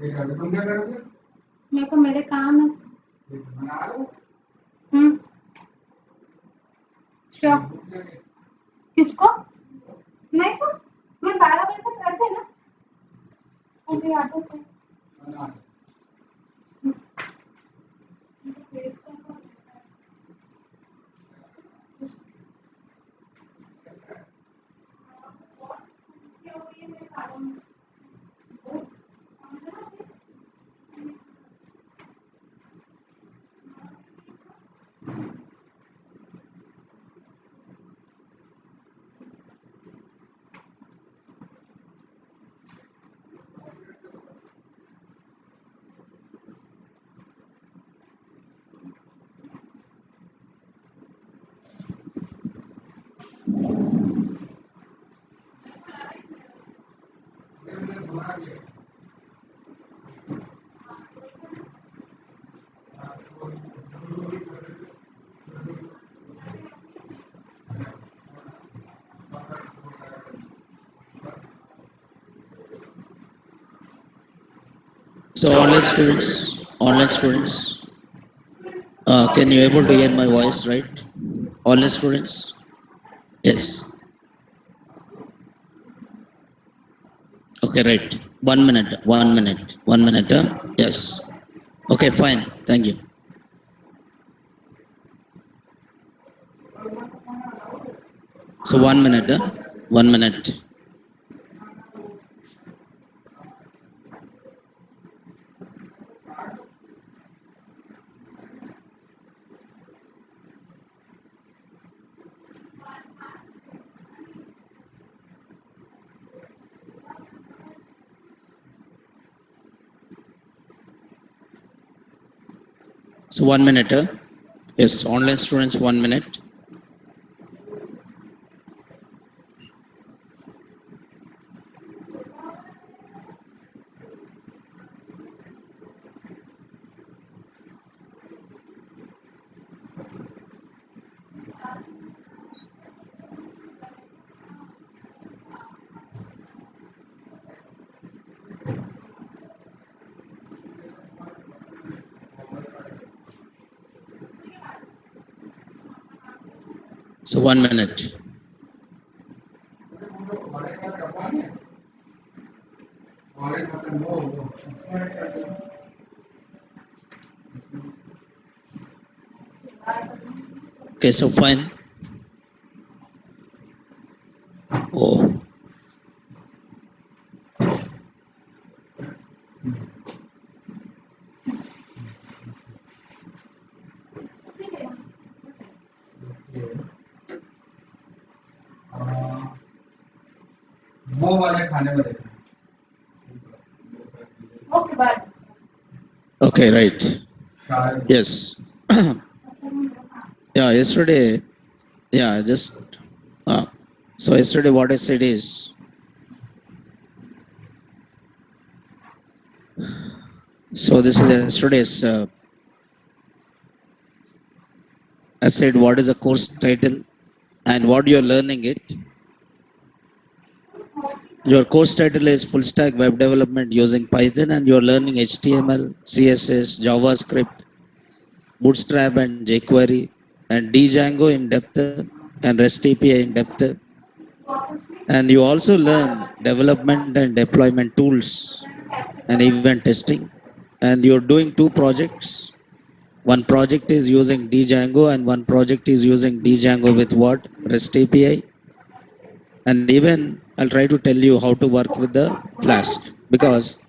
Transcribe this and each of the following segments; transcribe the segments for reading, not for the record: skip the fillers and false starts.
मेरे को मेरे काम है। श्योर। किसको? नहीं तो मैं 12 बजे तक रहते ना, मुझे आदत है। So online students, can you able to hear my voice, right? Online students, yes. Okay, right. 1 minute, 1 minute, 1 minute. Yes. Okay, fine. Thank you. So 1 minute, 1 minute. So 1 minute. Yes, online students, 1 minute. So 1 minute. Okay, so fine. Oh. वो वाले खाने वाले। Okay, bye. Okay, right. Yes. Yeah, yesterday. Yeah, just. So yesterday, what I said is. So this is yesterday's. I said what is a course title and what you are learning it. Your course title is full stack web development using Python and you are learning HTML, CSS, JavaScript, Bootstrap and jQuery and Django in depth and REST API in depth. And you also learn development and deployment tools and event testing. And you're doing 2 projects. One project is using Django and one project is using Django with what? REST API. And even I'll try to tell you how to work with the Flask because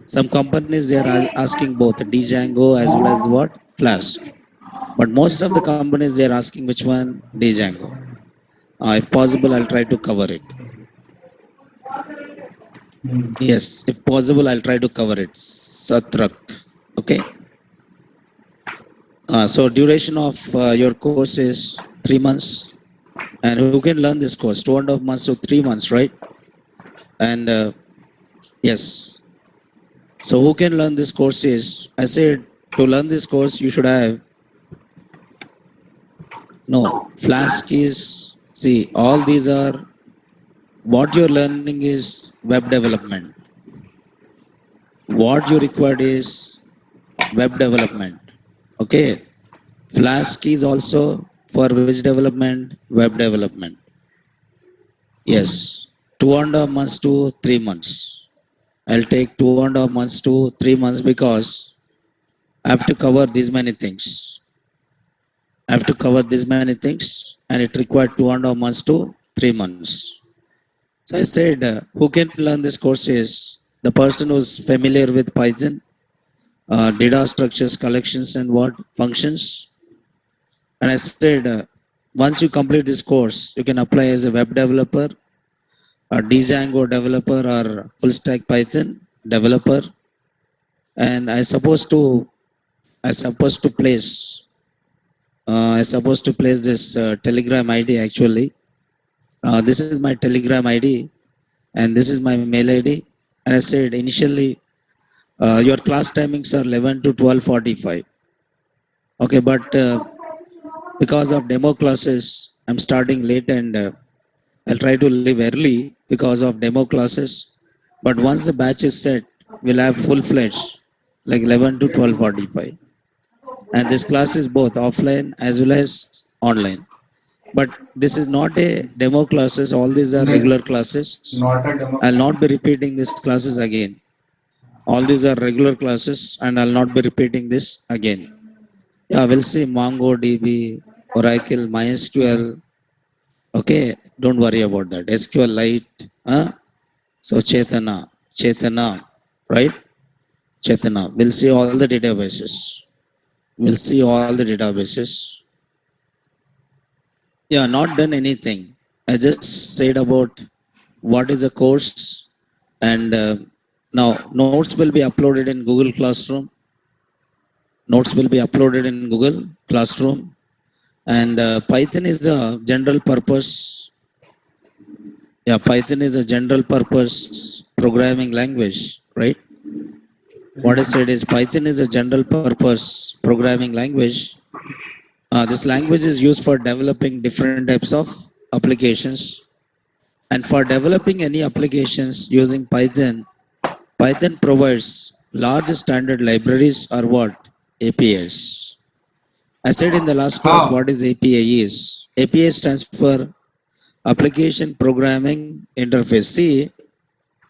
some companies they are asking both Django as well as what? Flask. But most of the companies they are asking which one? Django. If possible, I'll try to cover it. Yes, if possible, I'll try to cover it. Satrak. Okay. So duration of your course is 3 months. And who can learn this course? 2.5 months to 3 months, right? And yes. So who can learn this course is, I said to learn this course, you should have, no, Flask is, see, all these are, what you're learning is web development. What you required is web development. Okay. Flask is also for which development? Web development. Yes. 2.5 months to 3 months. I'll take 2.5 months to 3 months because I have to cover these many things. I have to cover these many things and it required 2.5 months to 3 months. So I said, who can learn this course is the person who's familiar with Python, data structures, collections, and what functions. And I said, once you complete this course, you can apply as a web developer, a Django developer, or full stack Python developer. And I supposed to place this Telegram ID actually. This is my Telegram ID and this is my mail ID. And I said initially, your class timings are 11 to 12:45. Okay, but because of demo classes, I'm starting late and I'll try to leave early because of demo classes. But once the batch is set, we'll have full-fledged, like 11 to 12:45. And this class is both offline as well as online. But this is not a demo classes. All these are regular classes. Not a demo. I'll not be repeating these classes again. All these are regular classes and I'll not be repeating this again. Yeah, we'll see MongoDB, Oracle, MySQL. Okay, don't worry about that. SQLite. So Chetana, right? Chetana. We'll see all the databases. We'll see all the databases. Yeah, not done anything. I just said about what is a course and now notes will be uploaded in Google Classroom. Notes will be uploaded in Google Classroom. And Python is a general purpose. Yeah, Python is a general purpose programming language, right? What I said is Python is a general purpose programming language. This language is used for developing different types of applications. And for developing any applications using Python, Python provides large standard libraries or what? APIs. I said in the last class what is API is. API stands for Application Programming Interface. See,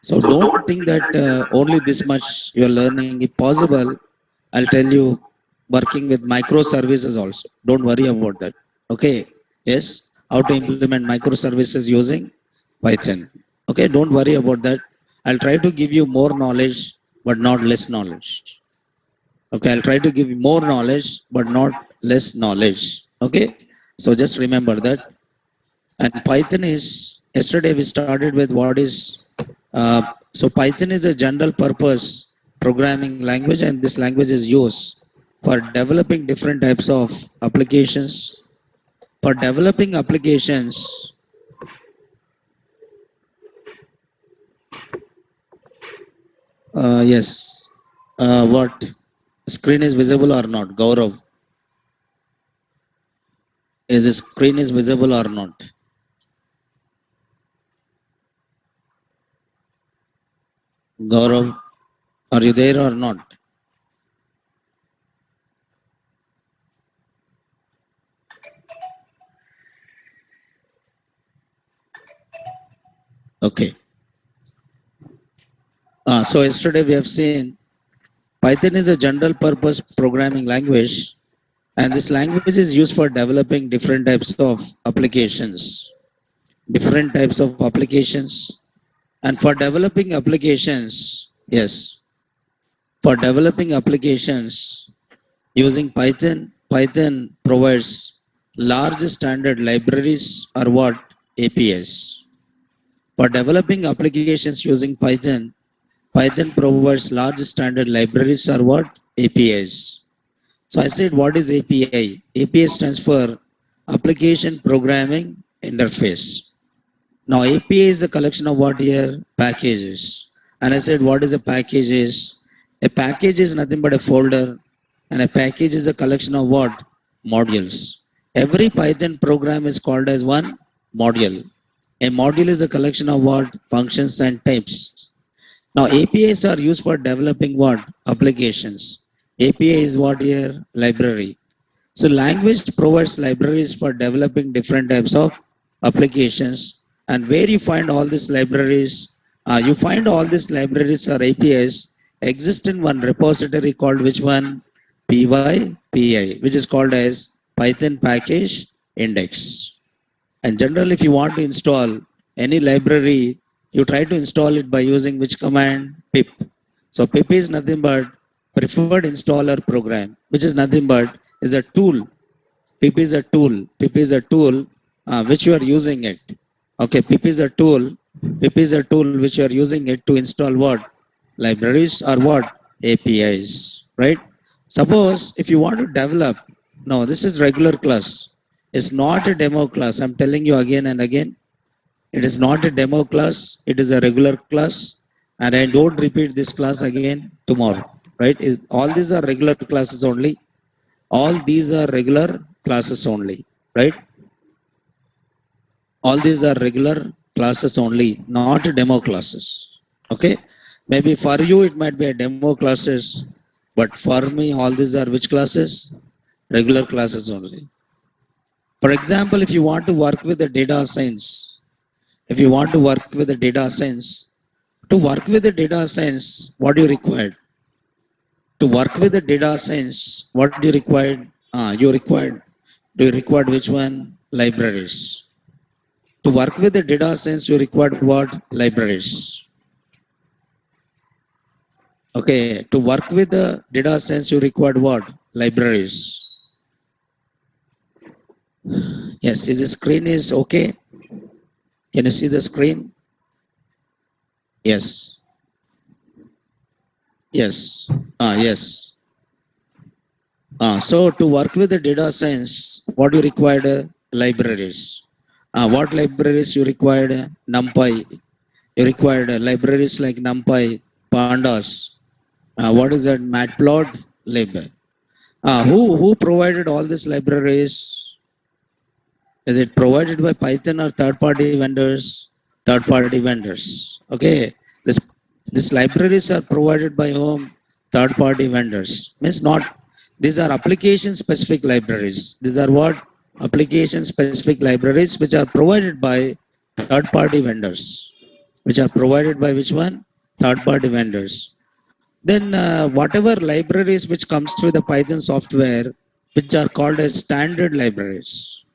so don't think that only this much you are learning. If possible, I'll tell you working with microservices also. Don't worry about that. Okay. Yes. How to implement microservices using Python. Okay. Don't worry about that. I'll try to give you more knowledge, but not less knowledge. Okay. I'll try to give you more knowledge, but not less knowledge. Okay. So just remember that. And Python is, yesterday we started with what is, so Python is a general purpose programming language and this language is used for developing different types of applications. For developing applications, yes, what screen is visible or not? Gaurav, is the screen is visible or not? Gaurav, are you there or not? Okay. So yesterday we have seen Python is a general purpose programming language and this language is used for developing different types of applications. Different types of applications. And for developing applications, yes, for developing applications using Python, Python provides large standard libraries or what? APIs. For developing applications using Python, Python provides large standard libraries or what? APIs. So I said, what is API? API stands for Application Programming Interface. Now API is a collection of what here? Packages. And I said, what is a package is? A package is nothing but a folder and a package is a collection of what? Modules. Every Python program is called as one module. A module is a collection of what? Functions and types. Now APIs are used for developing what? Applications. API is what here? Library. So language provides libraries for developing different types of applications. And where you find all these libraries, you find all these libraries or APIs exist in one repository called which one? PyPI, which is called as Python Package Index. And generally, if you want to install any library, you try to install it by using which command? Pip. So pip is nothing but preferred installer program, which is nothing but is a tool. Pip is a tool. Pip is a tool which you are using it. Okay, pip is a tool. Pip is a tool which you are using it to install what? Libraries or what? APIs, right? Suppose if you want to develop, no, this is regular class. It's not a demo class. I'm telling you again and again. It is not a demo class. It is a regular class. And I don't repeat this class again tomorrow, right? All these are regular classes only. All these are regular classes only, right? All these are regular classes only, not demo classes. Okay? Maybe for you it might be a demo classes, but for me all these are which classes? Regular classes only. For example, if you want to work with the data science, if you want to work with the data science, to work with the data science, what do you require? To work with the data science, what do you require? Do you require which one? Libraries. To work with the data science, you require what? Libraries. Okay, to work with the data science, you require what? Libraries. Yes, is the screen is okay? Can you see the screen? Yes. Yes. Yes. So to work with the data science, what you required? Libraries. What libraries you required? NumPy. You required libraries like NumPy, Pandas. What is that? Matplotlib. Who provided all these libraries? Is it provided by Python or third-party vendors? Third-party vendors. Okay. These libraries are provided by whom? Third-party vendors. Means not. These are application-specific libraries. These are what? Application-specific libraries which are provided by third-party vendors. Which are provided by which one? Third-party vendors. Then whatever libraries which comes with the Python software, which are called as standard libraries.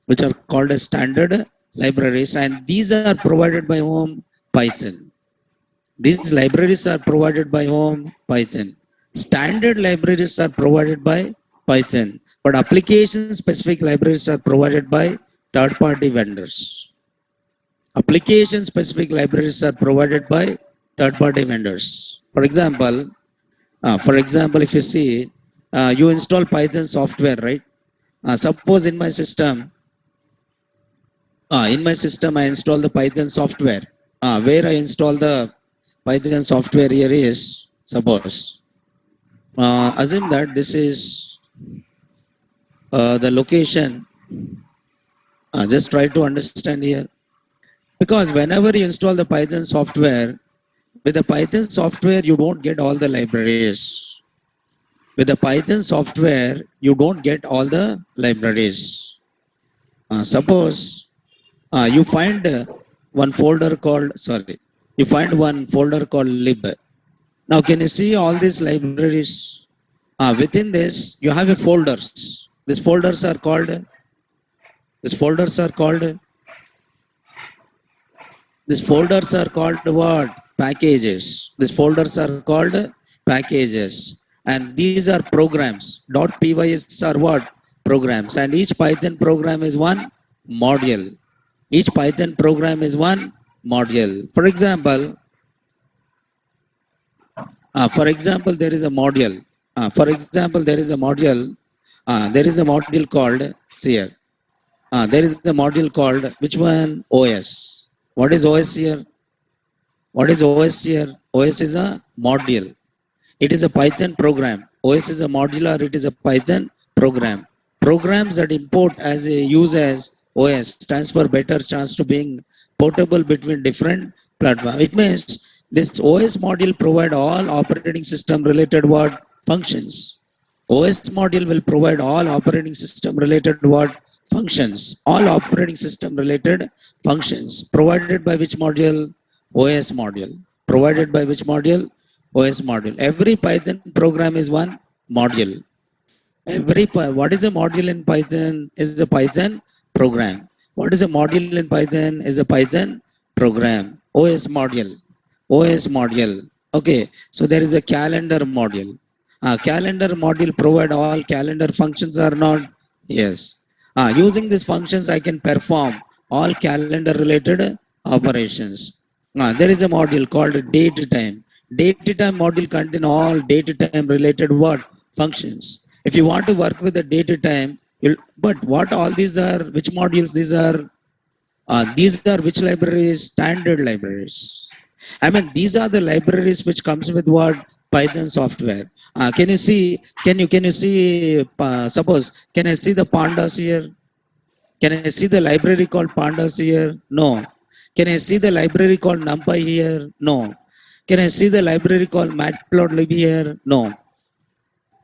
Which are called as standard libraries, and these are provided by whom? Python. These libraries are provided by whom? Python. Standard libraries are provided by Python, but application-specific libraries are provided by third-party vendors. Application-specific libraries are provided by third-party vendors. For example, if you see, you install Python software, right? Suppose in my system, I install the Python software. Where I install the Python software here is, suppose, assume that this is the location. Just try to understand here. Because whenever you install the Python software, with the Python software, you don't get all the libraries. With the Python software, you don't get all the libraries. Suppose you find one folder called lib. Now can you see all these libraries? Within this you have a folders. These folders are called what? Packages. These folders are called packages, and these are programs. .pys are what? Programs, and each Python program is one module. Each Python program is one module. For example, there is a module. There is a module called, see here. There is a module called, which one? OS. What is OS here? OS is a module. It is a Python program. OS is a module, or it is a Python program. Programs that import as a use as OS stands for better chance to being portable between different platforms. It means This OS module provide all operating system related what functions. OS module will provide all operating system related what functions. All operating system related functions provided by which module? OS module. Provided by which module? OS module. Every Python program is one module. What is a module in Python is a Python program. What is a module in Python is a Python program. OS module. OS module. Okay, so there is a calendar module. Calendar module provide all calendar functions or not? Yes. Using these functions, I can perform all calendar related operations. There is a module called date time. Date time module contain all date time related what functions. If you want to work with the date time, but what all these are? Which modules these are? These are which libraries? Standard libraries. I mean, these are the libraries which comes with what Python software. Can you see? Can you see? Suppose, can I see the pandas here? Can I see the library called pandas here? No. Can I see the library called NumPy here? No. Can I see the library called matplotlib here? No.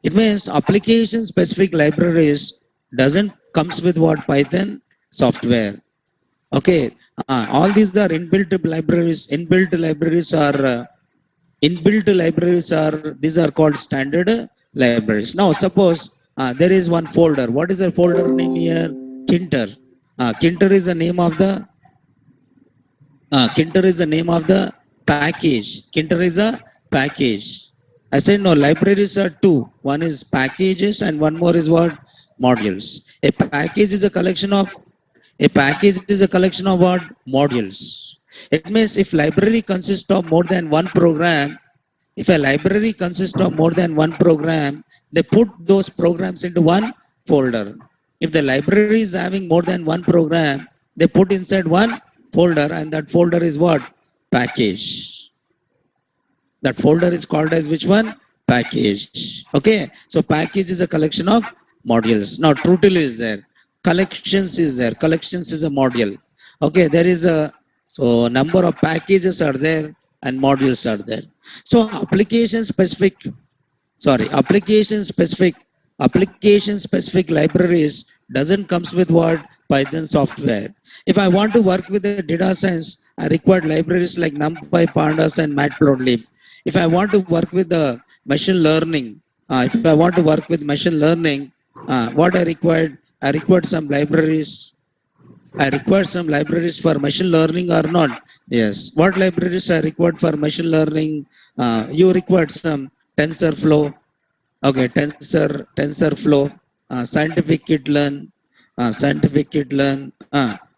It means application specific libraries doesn't comes with what Python software. Okay, all these are inbuilt libraries. Inbuilt libraries are these are called standard libraries. Now suppose there is one folder. What is the folder name here? Kinter. Kinter is the name of the Kinter is the name of the package. Kinter is a package. I said no, libraries are two. One is packages and one more is what? Modules. A package is a collection of what? Modules. It means if library consists of more than one program, if a library consists of more than one program, they put those programs into one folder. If the library is having more than one program, they put inside one folder, and that folder is what? Package. That folder is called as which one? Package. Okay. So package is a collection of modules. Now Trutil is there. Collections is there. Collections is a module. Okay. There is a number of packages are there and modules are there. So application specific libraries doesn't comes with what? Python software. If I want to work with the data science, I require libraries like NumPy, Pandas, and Matplotlib. If I want to work with the machine learning, what I required? I required some libraries. I required some libraries for machine learning or not? Yes. What libraries are required for machine learning? You required some TensorFlow. Okay, TensorFlow, scientific kit learn.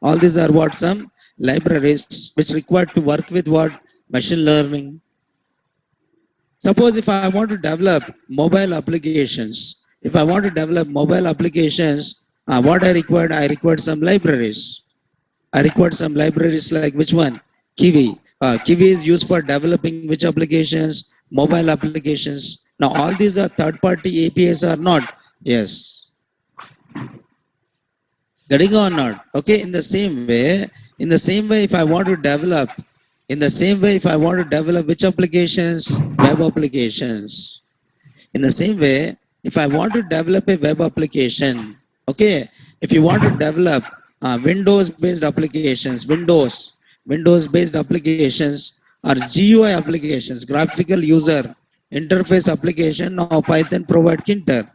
All these are what? Some libraries which required to work with what? Machine learning. Suppose if I want to develop mobile applications, what I required? I required some libraries. I required some libraries like which one? Kiwi. Kiwi is used for developing which applications? Mobile applications. Now all these are third-party APIs or not? Yes. Getting or not? Okay. In the same way, if I want to develop which applications? Web applications. In the same way, if I want to develop a web application, okay, if you want to develop Windows-based applications, Windows-based applications or GUI applications, graphical user interface application, now Python provide Kinter.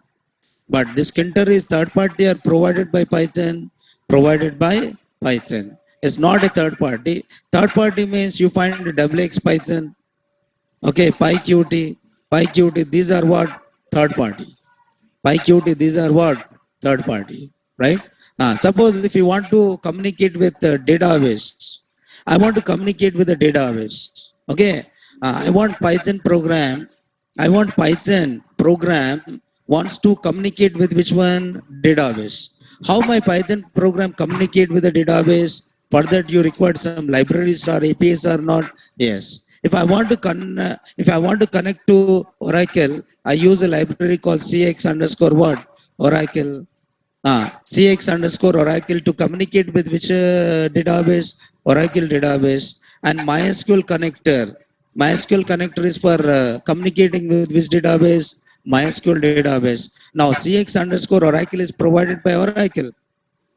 But this Kinter is third party or provided by Python? Provided by Python. It's not a third party. Third party means you find WX Python. Okay, PyQt, these are what? Third party. PyQt, these are what? Third party, right? Suppose if you want to communicate with the database, I want to communicate with the database. Okay, I want Python program wants to communicate with which one? Database. How my Python program communicate with the database? For that you require some libraries or APIs or not? Yes. If I want to connect to Oracle, I use a library called cx underscore what? Oracle. cx underscore Oracle to communicate with which database? Oracle database. And MySQL connector. MySQL connector is for communicating with which database? MySQL database. Now CX underscore Oracle is provided by Oracle.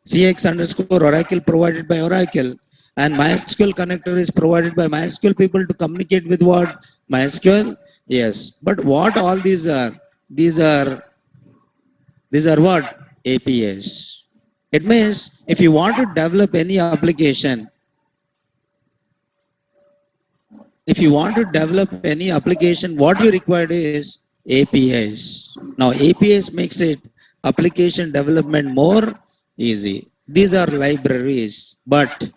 CX underscore Oracle provided by Oracle. And MySQL connector is provided by MySQL people to communicate with what? MySQL. Yes. But what all these are? These are these are what? APIs. It means if you want to develop any application, if you want to develop any application, what you require is APIs. Now APIs makes it application development more easy. These are libraries, but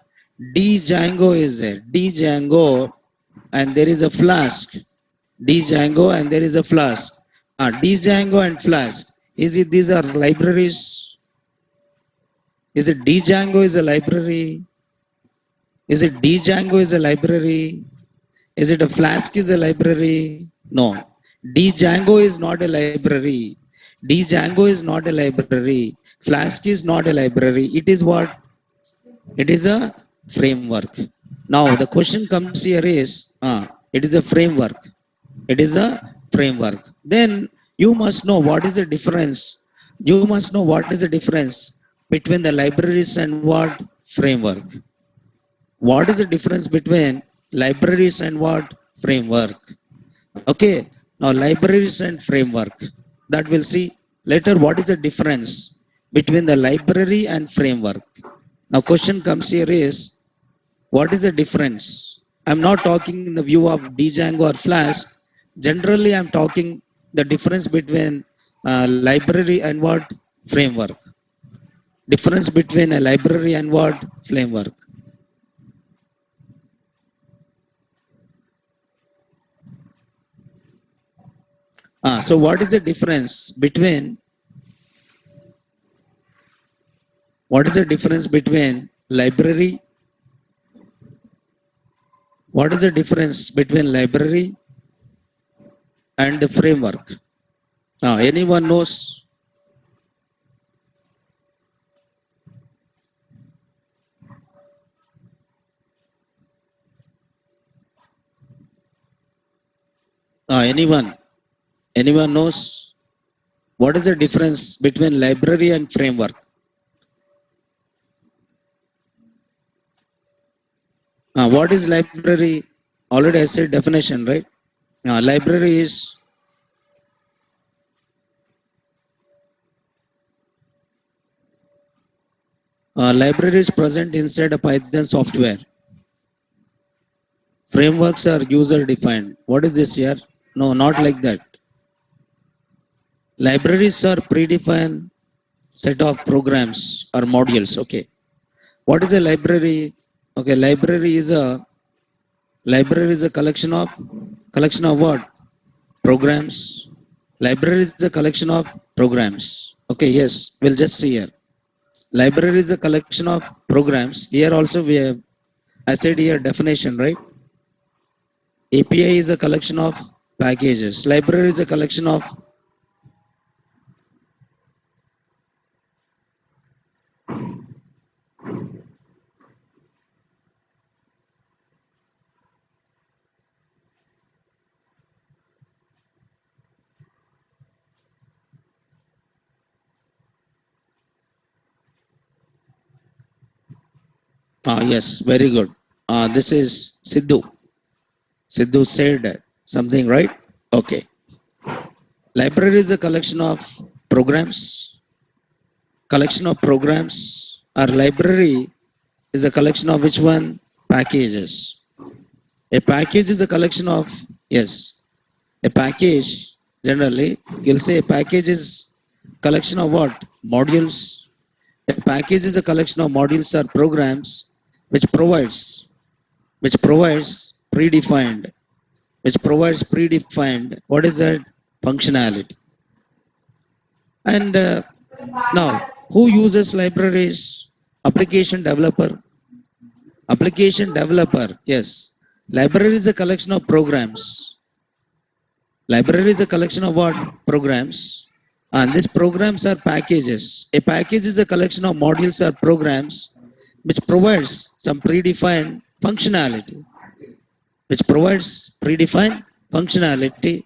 Django is there. Django and there is a Flask. Django and there is a Flask. Django and Flask. Is it these are libraries? Is it Django is a library? Is it Django is a library? Is it a Flask is a library? No. Django is not a library. Django is not a library. Flask is not a library. It is what? It is a framework. Now the question comes here is, it is a framework. It is a framework. Then you must know what is the difference. You must know what is the difference between the libraries and what? Framework. What is the difference between libraries and what? Framework. Okay. Now libraries and framework. That we'll see later. What is the difference between the library and framework? Now question comes here is, what is the difference? I'm not talking in the view of Django or Flask. Generally, I'm talking the difference between library and what? Framework. Difference between a library and what? Framework. So what is the difference between library? What is the difference between library and the framework? Anyone knows? Anyone? Anyone knows? What is the difference between library and framework? What is library? Already I said definition, right? Library is library is present inside a Python software. Frameworks are user defined. What is this here? No, not like that. Libraries are predefined set of programs or modules. Okay. What is a library? Okay, library is a collection of what? Programs. Library is a collection of programs. Okay, yes, we'll just see here. Library is a collection of programs. Here also we have, I said here definition, right? API is a collection of packages. Library is a collection of yes, very good. This is Sidhu. Sidhu said something, right? Okay. Library is a collection of programs. Collection of programs. Our library is a collection of which one? Packages. A package is a collection of, yes, a package, generally, you'll say a package is collection of what? Modules. A package is a collection of modules or programs which provides predefined, what is that? Functionality. And now, who uses libraries? Application developer. Application developer, yes. Library is a collection of programs. Library is a collection of what? Programs. And these programs are packages. A package is a collection of modules or programs which provides some predefined functionality. which provides predefined functionality.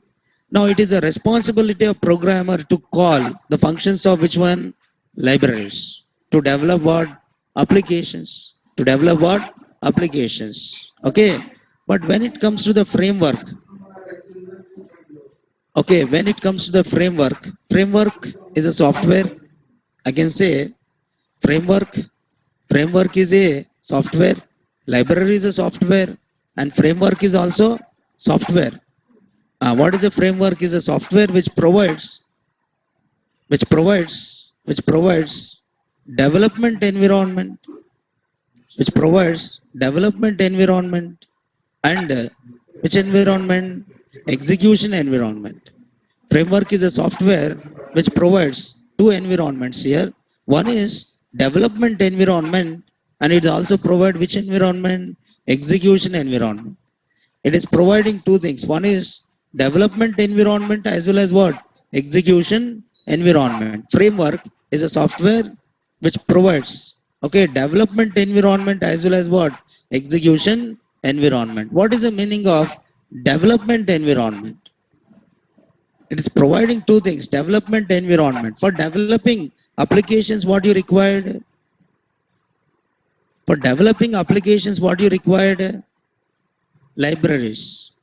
Now it is a responsibility of programmer to call the functions of which one? Libraries. To develop what? Applications. To develop what? Applications. Okay. But when it comes to the framework, okay, when it comes to the framework is a software. I can say framework, framework is a software, library is a software, and framework is also software. What is a framework? Is a software which provides development environment, which provides development environment, and which environment? Execution environment. Framework is a software which provides two environments here. One is development environment, and it also provide which environment? Execution environment. It is providing two things. One is development environment as well as what? Execution environment. Framework is a software which provides, okay, development environment as well as what? Execution environment. What is the meaning of development environment? It is providing two things. Development environment. For developing applications, what you required? For developing applications, what you required? Libraries.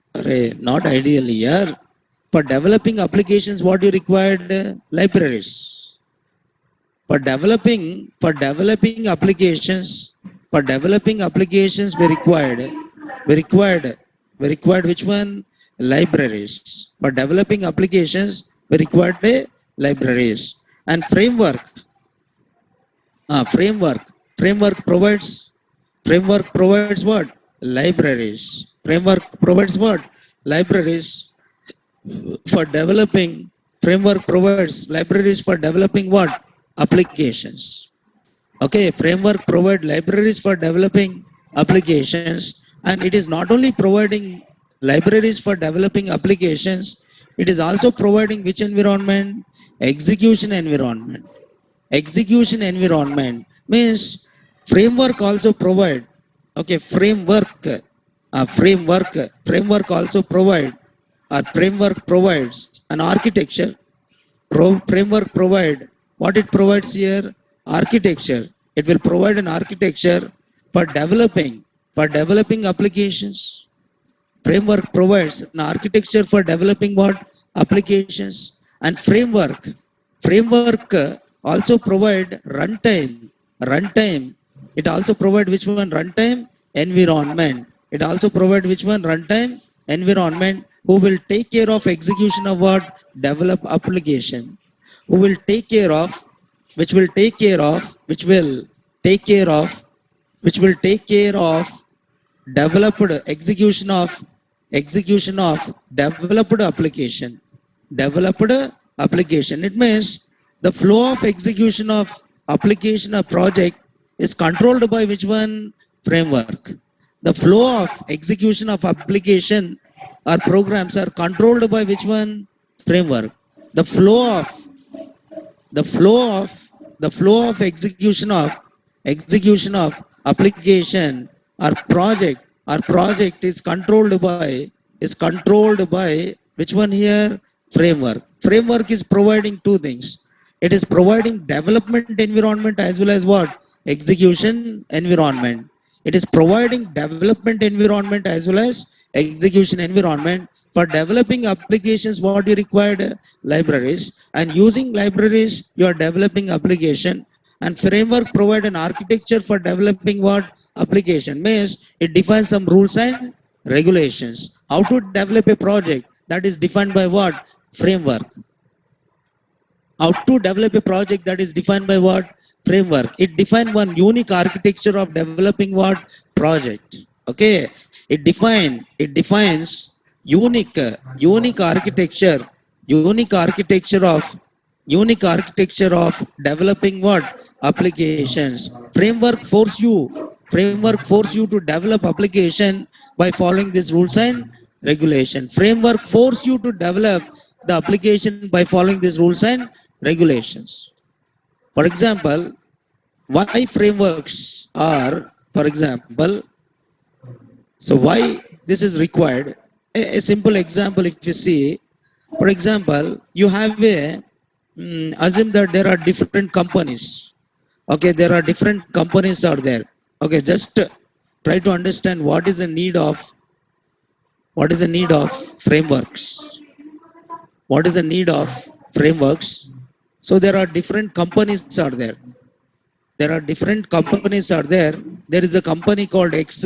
Not ideally here. For developing applications, what you required? Libraries. For developing applications, we required which one? Libraries. For developing applications, we required libraries. And framework provides what? Libraries. Framework provides what? Libraries for developing. Framework provides libraries for developing what? Applications. Okay, framework provide libraries for developing applications, and it is not only providing libraries for developing applications, it is also providing which environment? Execution environment. Execution environment means framework also provide, okay, framework also provide, or framework provides an architecture. Framework provide what? It provides here? Architecture. It will provide an architecture for developing applications. Framework provides an architecture for developing what? Applications. And framework also provide runtime. It also provide which one? Runtime environment. It also provide which one? Runtime environment, who will take care of execution of what? Develop application. Who will take care of, which will take care of developed execution of developed application. It means the flow of execution of application or project is controlled by which one? Framework. The flow of execution of application or programs are controlled by which one? Framework. The flow of execution of application or project is controlled by which one here? Framework. Framework is providing two things. It is providing development environment as well as what? Execution environment. It is providing development environment as well as execution environment. For developing applications, what you required? Libraries. And using libraries, you are developing application. And framework provide an architecture for developing what? Application. Means it defines some rules and regulations. How to develop a project, that is defined by what? Framework. How to develop a project, that is defined by what? Framework. It defines one unique architecture of developing what? Project. Okay. It defines unique architecture of developing what? Applications. Framework force you to develop application by following these rules and regulation. Framework force you to develop the application by following these rules and regulations. For example, why frameworks are, for example, so why this is required. A simple example, if you see, for example, you have a assume that there are different companies. Okay, there are different companies are there. Okay, just try to understand what is the need of frameworks. What is the need of frameworks? So there are different companies are there. There are different companies are there. There is a company called X.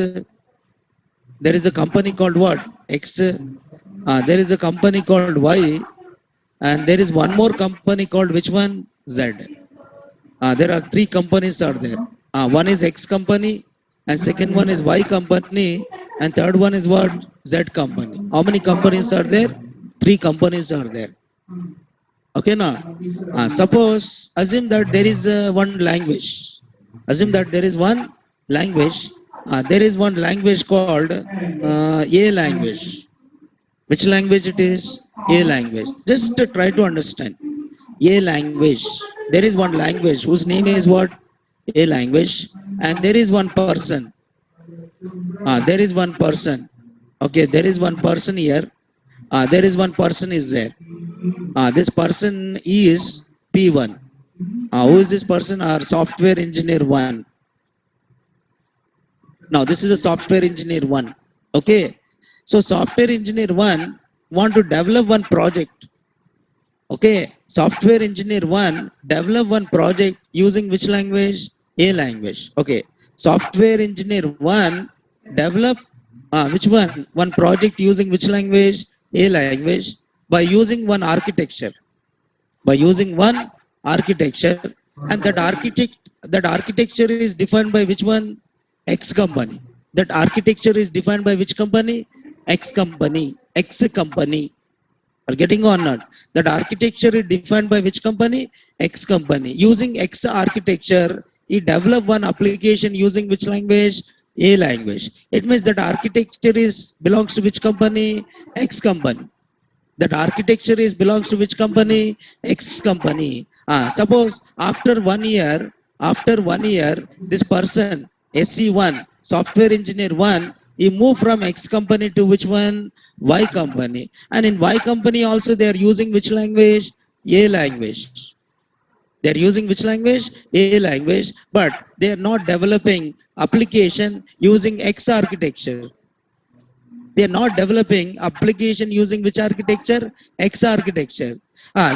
There is a company called what? X. There is a company called Y. And there is one more company called which one? Z. There are three companies are there. One is X company, and second one is Y company, and third one is what? Z company. How many companies are there? Three companies are there. Okay, now suppose assume that there is one language. Assume that there is one language. There is one language called A language. Which language it is? A language. Just try to understand. A language. There is one language whose name is what? A language. And there is one person. There is one person. Okay, there is one person here. There is one person is there. This person is P1. Who is this person? Our software engineer 1. Now, this is a software engineer 1. Okay. So, software engineer 1 want to develop one project. Okay. Software engineer 1 develop one project using which language? A language. Okay. Software engineer 1 develop which one? One project using which language? A language, by using one architecture. By using one architecture, and that architecture is defined by which one? X company. That architecture is defined by which company? X company. X company. Are getting on not? That architecture is defined by which company? X company. Using X architecture, he developed one application using which language? A language. It means that architecture is belongs to which company? X company. That architecture is belongs to which company? X company. Suppose after 1 year, this person, SC1, software engineer 1, he moved from X company to which one? Y company. And in Y company also they are using which language? A language. They are using which language? A language. But they are not developing application using X architecture. They are not developing application using which architecture? X architecture.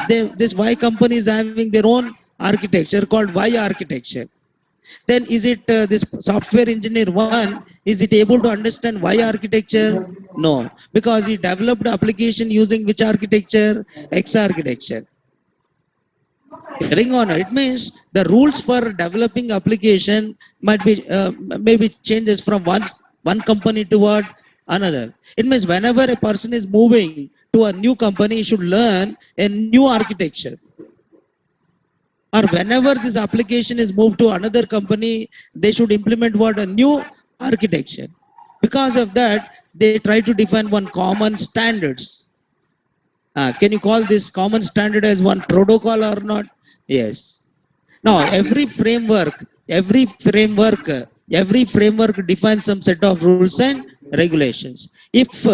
This Y company is having their own architecture called Y architecture. Then is it this software engineer 1, is it able to understand Y architecture? No, because he developed application using which architecture? X architecture. Getting on, it means the rules for developing application might be maybe changes from one company to what? Another. It means whenever a person is moving to a new company, he should learn a new architecture. Or whenever this application is moved to another company, they should implement what? A new architecture. Because of that, they try to define one common standards. Can you call this common standard as one protocol or not? Yes. Now, every framework defines some set of rules and regulations. If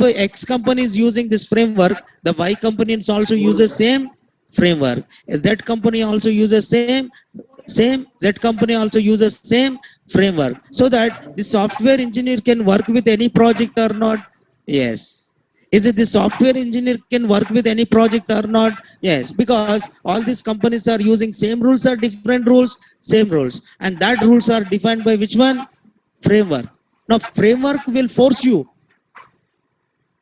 X company is using this framework, the Y company also uses same framework. Z company also uses same. Z company also uses same framework. So that the software engineer can work with any project or not? Yes. Is it the software engineer can work with any project or not? Yes, because all these companies are using same rules or different rules? Same rules. And that rules are defined by which one? Framework. Now, framework will force you.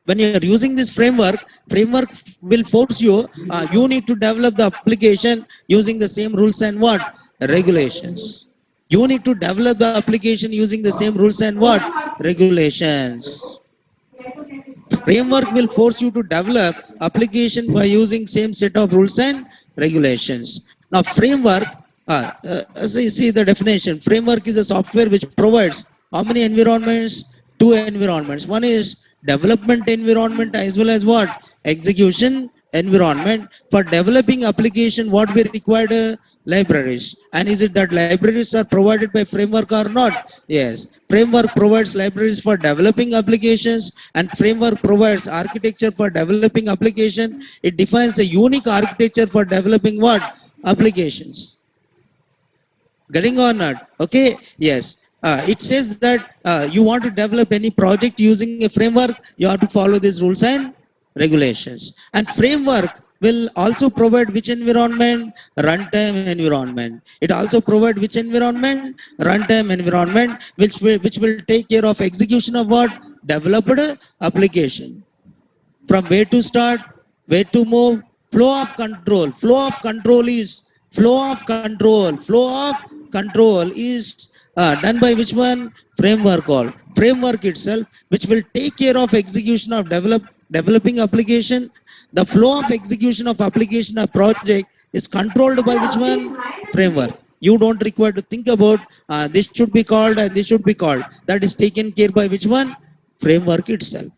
When you are using this framework will force you, you need to develop the application using the same rules and what? Regulations. You need to develop the application using the same rules and what? Regulations. Framework will force you to develop application by using same set of rules and regulations. Now, framework, as you see the definition, framework is a software which provides how many environments? 2 environments. One is development environment as well as what? Execution environment. For developing application, what we required libraries. And is it that libraries are provided by framework or not? Yes, framework provides libraries for developing applications, and framework provides architecture for developing application. It defines a unique architecture for developing what? Applications. Getting or not? Okay, yes. It says that you want to develop any project using a framework, you have to follow these rules and regulations. And framework will also provide which environment? Runtime environment. It also provide which environment? Runtime environment, which will take care of execution of what? Developed application. From where to start, where to move, flow of control. Flow of control is done by which one? Framework. All framework itself, which will take care of execution of developing application. The flow of execution of application or project is controlled by which one? Framework. You don't require to think about this should be called and this should be called. That is taken care by which one? Framework itself.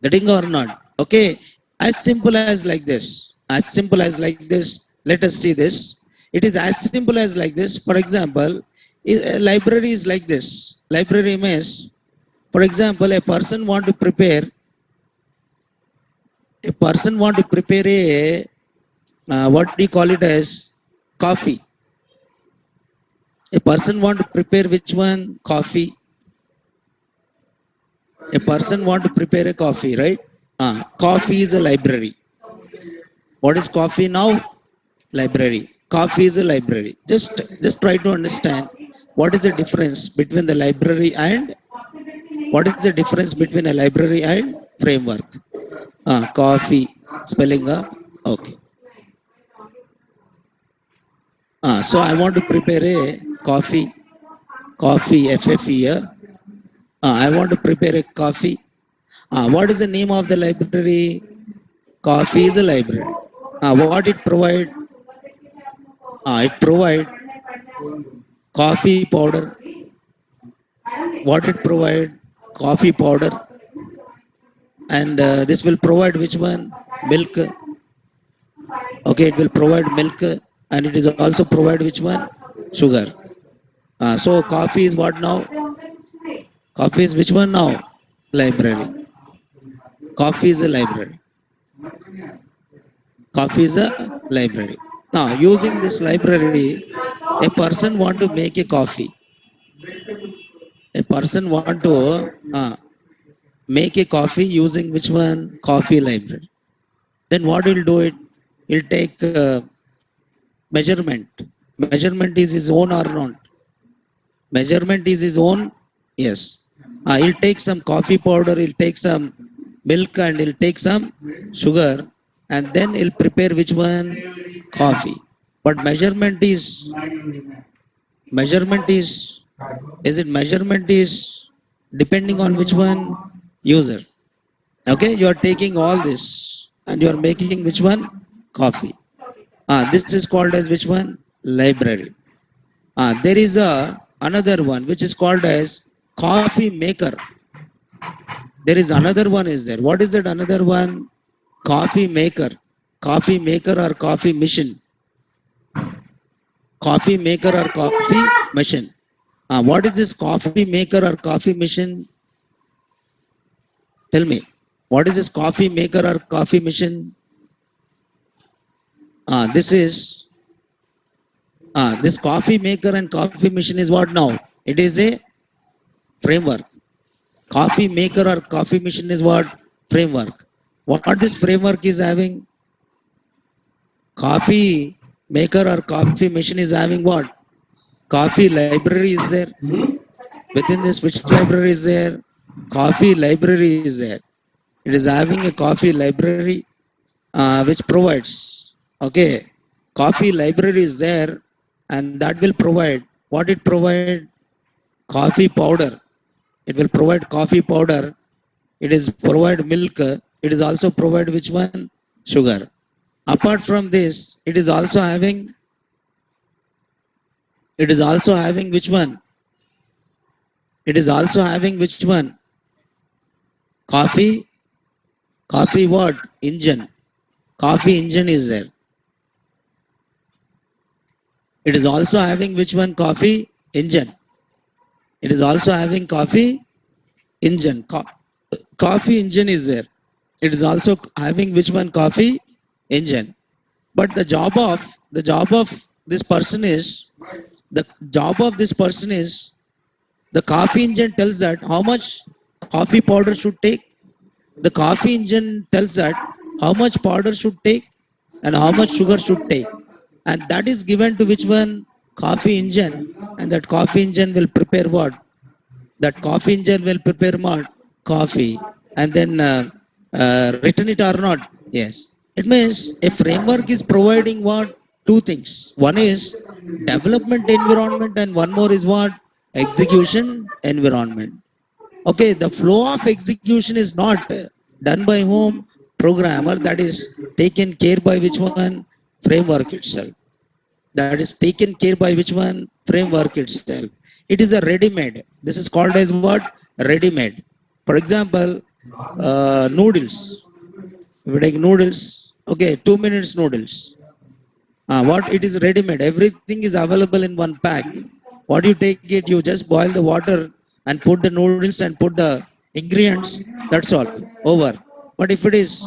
Getting or not? Okay, as simple as like this. As simple as like this. Let us see this. It is as simple as like this. For example, a library is like this. Library means, for example, a person want to prepare a what do you call it as? Coffee. A person want to prepare which one? Coffee. A person want to prepare a coffee, right? Coffee is a library. What is coffee now? Library. Coffee is a library. Just try to understand what is the difference between the library and framework. Coffee spelling okay. So I want to prepare a coffee FFE. I want to prepare a coffee. What is the name of the library? Coffee is a library. What it provide? It provide coffee powder. What it provide? Coffee powder. And this will provide which one? Milk. Okay, it will provide milk, and it is also provide which one? Sugar. So coffee is what now? Coffee is which one now? Library. Coffee is a library. Coffee is a library. Now, using this library, a person want to make a coffee. A person want to make a coffee using which one? Coffee library. Then what he'll do it? He'll take measurement. Measurement is his own or not? Measurement is his own. Yes. He'll take some coffee powder. He'll take some milk and he'll take some sugar, and then he'll prepare which one? Coffee. But measurement is measurement is depending on which one? User. Okay, you are taking all this and you are making which one? Coffee. This is called as which one? Library. There is another one which is called as coffee maker. There is another one is there. What is that another one? Coffee maker. Coffee maker or coffee machine. Coffee maker or coffee machine. What is this coffee maker or coffee machine? Tell me. What is this coffee maker or coffee machine? This coffee maker and coffee machine is what now? It is a framework. Coffee maker or coffee machine is what? Framework. What this framework is having? Coffee maker or coffee machine is having what? Coffee library is there. Within this, which library is there? Coffee library is there. It is having a coffee library which provides. Okay, coffee library is there, and that will provide what it provide? Coffee powder. It will provide coffee powder. It is provide milk. It is also provide which one? Sugar. Apart from this, it is also having which one? It is also having which one? Coffee Coffee what? Engine. Coffee engine is there. It is also having which one? Coffee engine. It is also having coffee engine. Coffee engine is there. It is also having which one? Coffee engine. But the job of this person is the job of this person is the coffee engine tells that how much coffee powder should take. The coffee engine tells that how much powder should take and how much sugar should take. And that is given to which one? Coffee engine. And that coffee engine will prepare what? That coffee engine will prepare what? Coffee. And then return it or not? Yes. It means a framework is providing what? Two things. One is development environment and one more is what? Execution environment. Okay, the flow of execution is not done by whom? Programmer. That is taken care by which one? Framework itself. That is taken care by which one? Framework itself. It is a ready-made. This is called as what? Ready-made. For example, noodles. If you take noodles, okay, 2 minutes noodles. What? It is ready-made. Everything is available in one pack. What you take it, you just boil the water and put the noodles and put the ingredients. That's all. Over. But if it is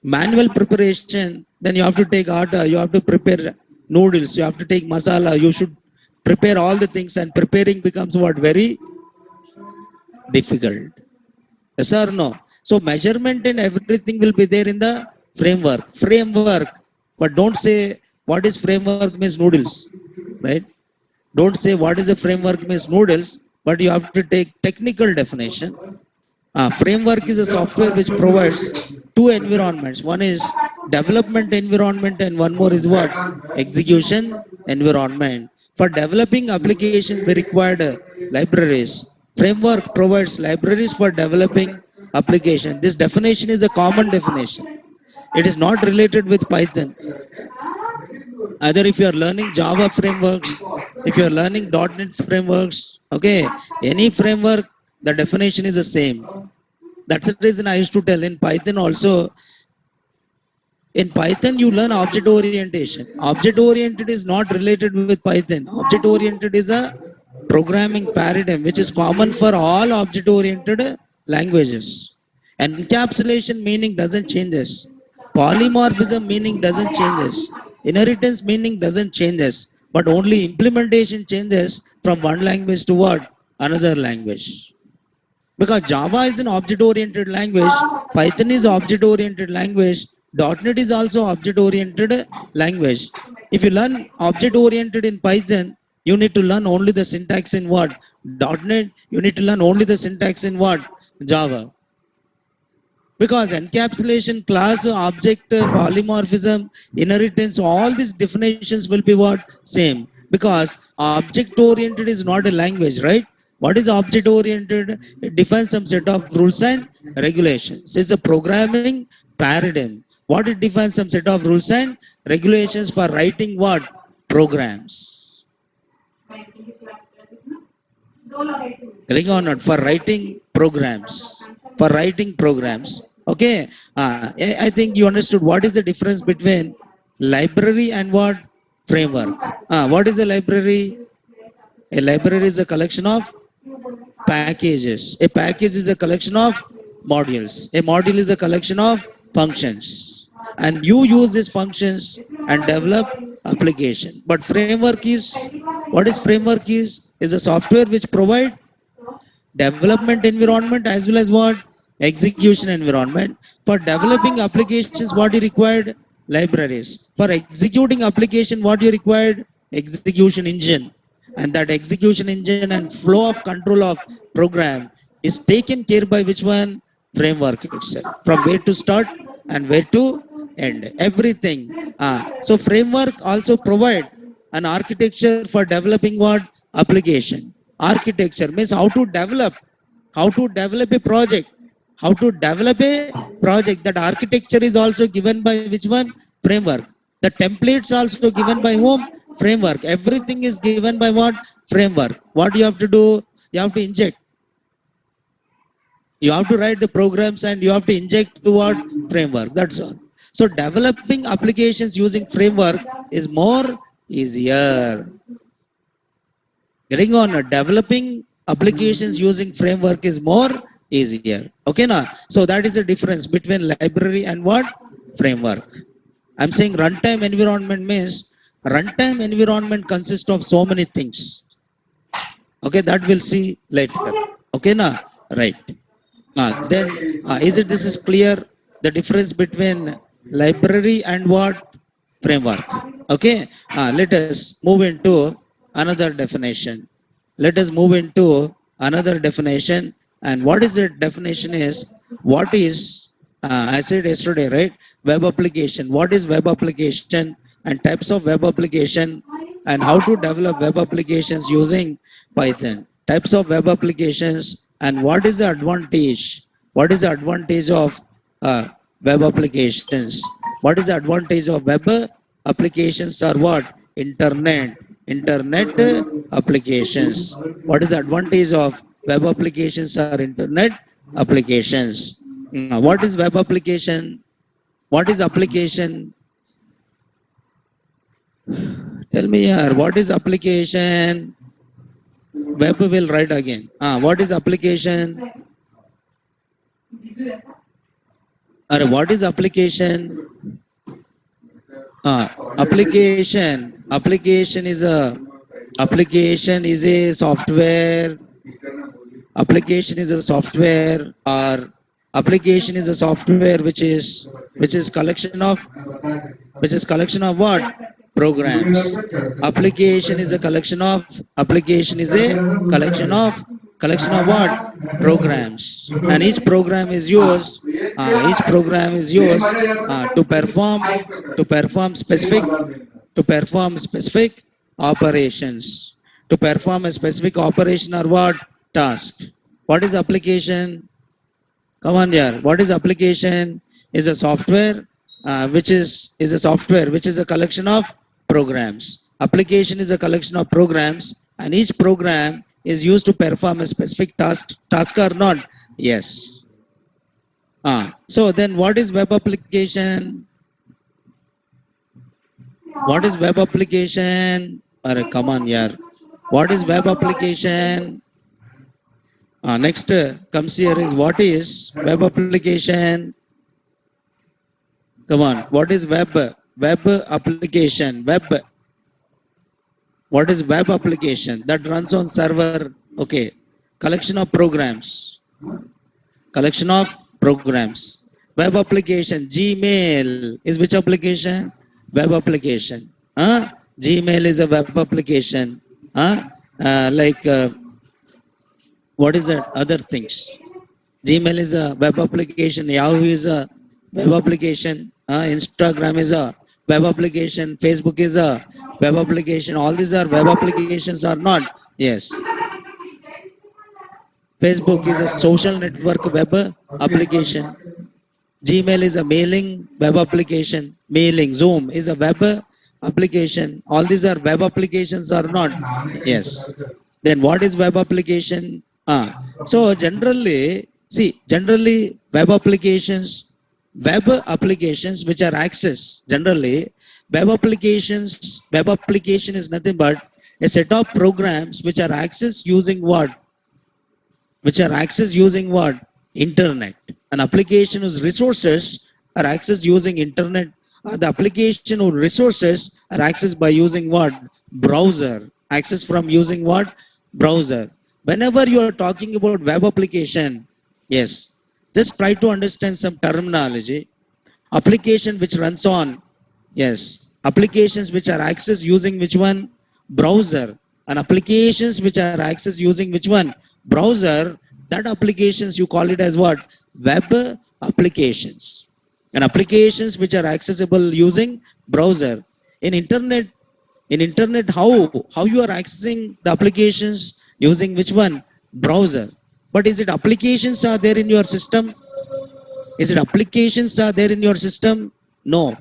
manual preparation, then you have to take atta, you have to prepare noodles, you have to take masala, you should prepare all the things, and preparing becomes what? Very difficult. Yes or no? So measurement and everything will be there in the framework. Framework. But don't say what is framework means noodles. Right? Don't say what is a framework means noodles, but you have to take technical definition. Framework is a software which provides two environments. One is development environment and one more is what? Execution environment. For developing applications, we required libraries. Framework provides libraries for developing application. This definition is a common definition. It is not related with Python. Either if you are learning Java frameworks, if you are learning .NET frameworks, okay, any framework, the definition is the same. That's the reason I used to tell in Python also. In Python, you learn object orientation. Object oriented is not related with Python. Object oriented is a programming paradigm which is common for all object oriented languages. Encapsulation meaning doesn't changes. Polymorphism meaning doesn't changes. Inheritance meaning doesn't changes. But only implementation changes from one language to what? Another language. Because Java is an object-oriented language, Python is object-oriented language, .NET is also object-oriented language. If you learn object-oriented in Python, you need to learn only the syntax in what? .NET, you need to learn only the syntax in what? Java. Because encapsulation, class, object, polymorphism, inheritance, all these definitions will be what? Same. Because object-oriented is not a language, right? What is object-oriented? It defines some set of rules and regulations. It's a programming paradigm. What it defines some set of rules and regulations for writing what? Programs. Correct or not? For writing programs. For writing programs. Okay. I think you understood what is the difference between library and what? Framework. What is a library? A library is a collection of packages. A package is a collection of modules. A module is a collection of functions. And you use these functions and develop application. But framework is, what is framework is? Is a software which provide development environment as well as what? Execution environment. For developing applications, what you required? Libraries. For executing application, what you required? Execution engine. And that execution engine and flow of control of program is taken care by which one? Framework itself. From where to start and where to end. Everything. So framework also provide an architecture for developing what? Application. Architecture means how to develop a project. How to develop a project. That architecture is also given by which one? Framework. The templates also given by whom? Framework. Everything is given by what? Framework. What you have to do? You have to inject. You have to write the programs and you have to inject to what framework. That's all. So developing applications using framework is more easier. Getting on developing applications using framework is more easier. Okay, now. So that is the difference between library and what framework. I'm saying runtime environment means runtime environment consists of so many things. Okay, that we'll see later. Okay, now, right. Then is it this is clear the difference between library and what framework? Okay, let us move into another definition. Let us move into another definition. And what is the definition is what is I said yesterday, right? Web application. What is web application and types of web application and how to develop web applications using Python. Types of web applications and what is the advantage? What is the advantage of web applications? What is the advantage of web applications or what? Internet applications. What is the advantage of web applications or internet applications? What is web application? What is application? Tell me here, what is application? Web will write again. What is application? Or what is application? Application is a software. Application is a software, or application is a software which is collection of what? Programs. Application is a collection of what? Programs. And each program is used to perform specific operations. To perform a specific operation or what? Task. What is application? Come on here. What is application? Is a software which is a collection of programs. Application is a collection of programs, and each program is used to perform a specific task or not? Yes. So then what is web application? What is web application? Come on here. What is web application? Next comes here is what is web application? Come on. What is web application? What is web application? That runs on server. Okay. Collection of programs. Web application. Gmail is which application? Web application. Gmail is a web application. What is that? Other things. Gmail is a web application. Yahoo is a web application. Instagram is a web application. Facebook is a web application. All these are web applications or not? Yes. Facebook is a social network web application. Gmail is a mailing web application. Mailing. Zoom is a web application. All these are web applications or not? Yes. Then what is web application? So generally web applications which are accessed, generally web application is nothing but a set of programs which are accessed using what? Internet. An application whose resources are accessed using internet. The application whose resources are accessed by using what? Browser. Access from using what? Browser. Whenever you are talking about web application, yes, just try to understand some terminology. Application which runs on, yes, applications which are accessed using which one? Browser. And applications which are accessed using which one? Browser. That applications you call it as what? Web applications. And applications which are accessible using browser. In internet, how you are accessing the applications using which one? Browser. But is it applications are there in your system? Is it applications are there in your system? No.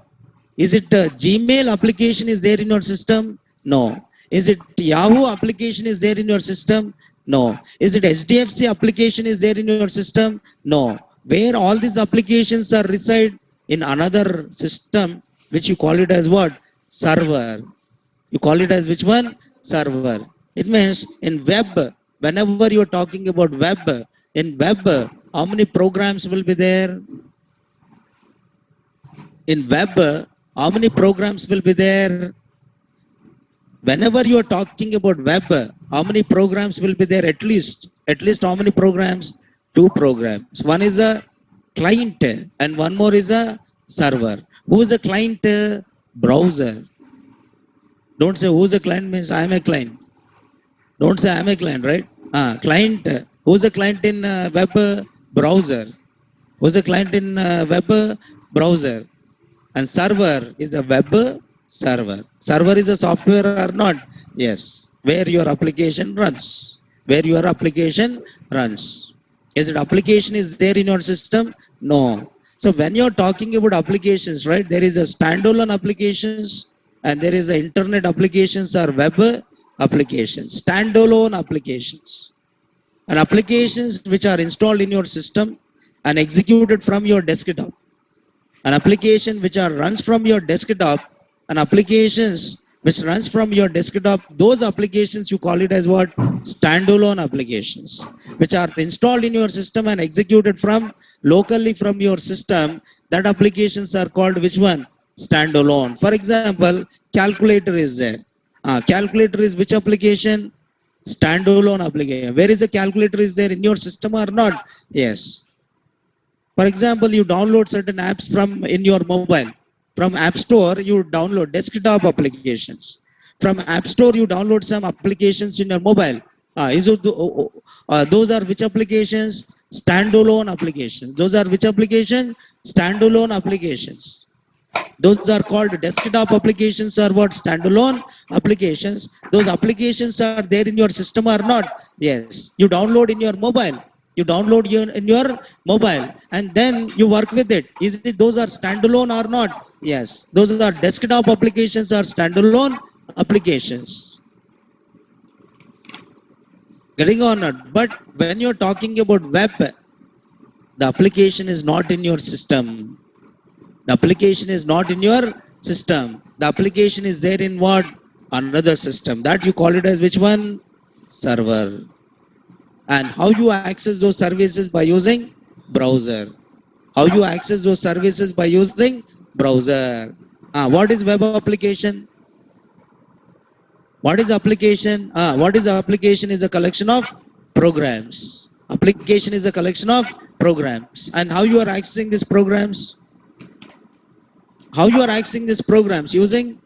Is it Gmail application is there in your system? No. Is it Yahoo application is there in your system? No. Is it HDFC application is there in your system? No. Where all these applications are reside in another system, which you call it as what? Server. You call it as which one? Server. It means in web, whenever you are talking about web, in web, how many programs will be there? In web, how many programs will be there? Whenever you are talking about web, how many programs will be there? At least how many programs? Two programs. One is a client and one more is a server. Who is a client? Browser. Don't say who's a client means I am a client. Don't say I am a client, right? Client. Who's a client in web? Browser. Who's a client in web? Browser. And server is a web server. Server is a software or not? Yes. Where your application runs. Where your application runs. Is it application is there in your system? No. So when you're talking about applications, right, there is a standalone applications and there is a internet applications or web applications. Standalone applications. And applications which are installed in your system and executed from your desktop. An application which are runs from your desktop, and applications which runs from your desktop, those applications you call it as what? Standalone applications, which are installed in your system and executed from locally from your system. That applications are called which one? Standalone. For example, calculator is there. Calculator is which application? Standalone application. Where is the calculator is there in your system or not? Yes. For example, you download certain apps from in your mobile. From App Store, you download desktop applications. From App Store, you download some applications in your mobile. Those are which applications? Standalone applications. Those are which application? Standalone applications. Those are called desktop applications or what? Standalone applications. Those applications are there in your system or not? Yes. You download in your mobile. You download in your mobile and then you work with it. Is it those are standalone or not? Yes. Those are desktop applications or standalone applications. Getting on it. But when you're talking about web, the application is not in your system. The application is not in your system. The application is there in what? Another system. That you call it as which one? Server. And how you access those services? By using browser. How you access those services? By using browser. What is web application? What is application? What is application? Is a collection of programs. Application is a collection of programs. And how you are accessing these programs? How you are accessing these programs? Using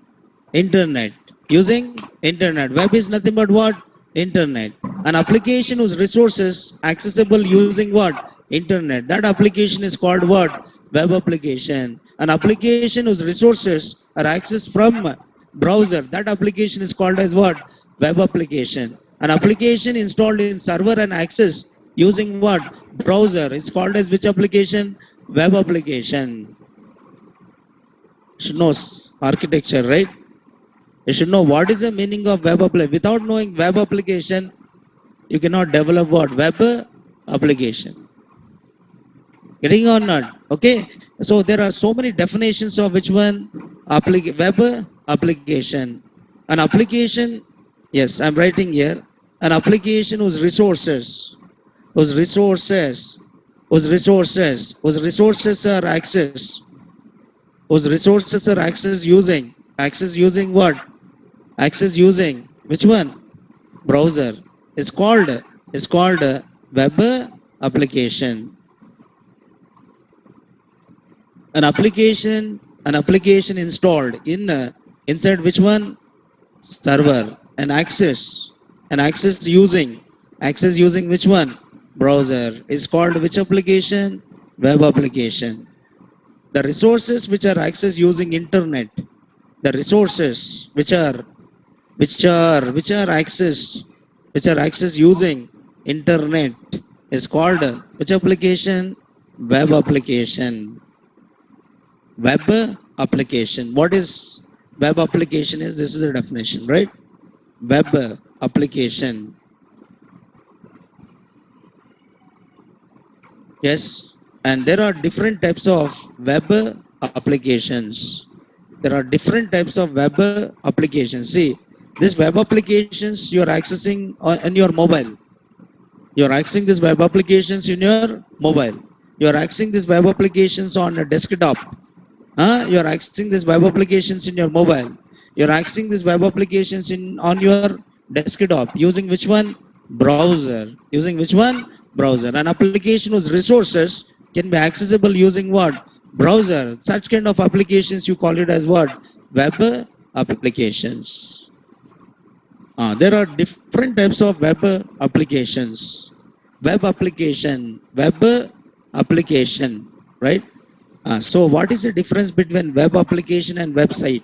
internet. Using internet. Web is nothing but what? Internet. An application whose resources accessible using what? Internet. That application is called what? Web application. An application whose resources are accessed from browser. That application is called as what? Web application. An application installed in server and access using what? Browser. It's called as which application? Web application. You should know architecture, right? You should know what is the meaning of web application. Without knowing web application, you cannot develop what? Web application. Getting on not? Okay. So there are so many definitions of which one? Web application. An application, yes, I'm writing here. An application whose resources are accessed. Whose resources are accessed using what? Access using which one? Browser. Is called web application. An application installed in inside which one? Server. And access using which one? Browser. Is called which application? Web application. The resources which are accessed using internet. The resources which are accessed using internet is called which application? Web application. Web application. What is web application is? This is a definition, right? Web application. Yes. And there are different types of web applications. There are different types of web applications. See, these web applications you are accessing on your mobile. You are accessing these web applications in your mobile. You are accessing these web applications on a desktop. You are accessing these web applications in your mobile. You are accessing these web applications in on your desktop using which one? Browser. Using which one? Browser. An application whose resources can be accessible using what? Browser. Such kind of applications you call it as what? Web applications. There are different types of web applications. Web application, right? So what is the difference between web application and website?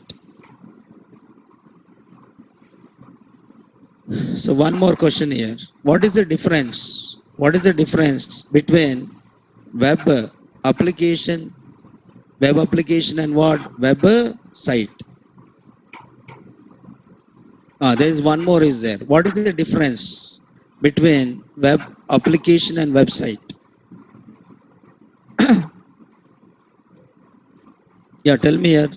So one more question here. What is the difference? What is the difference between web application, and what? Website. There is one more is there. What is the difference between web application and website? Yeah, tell me here.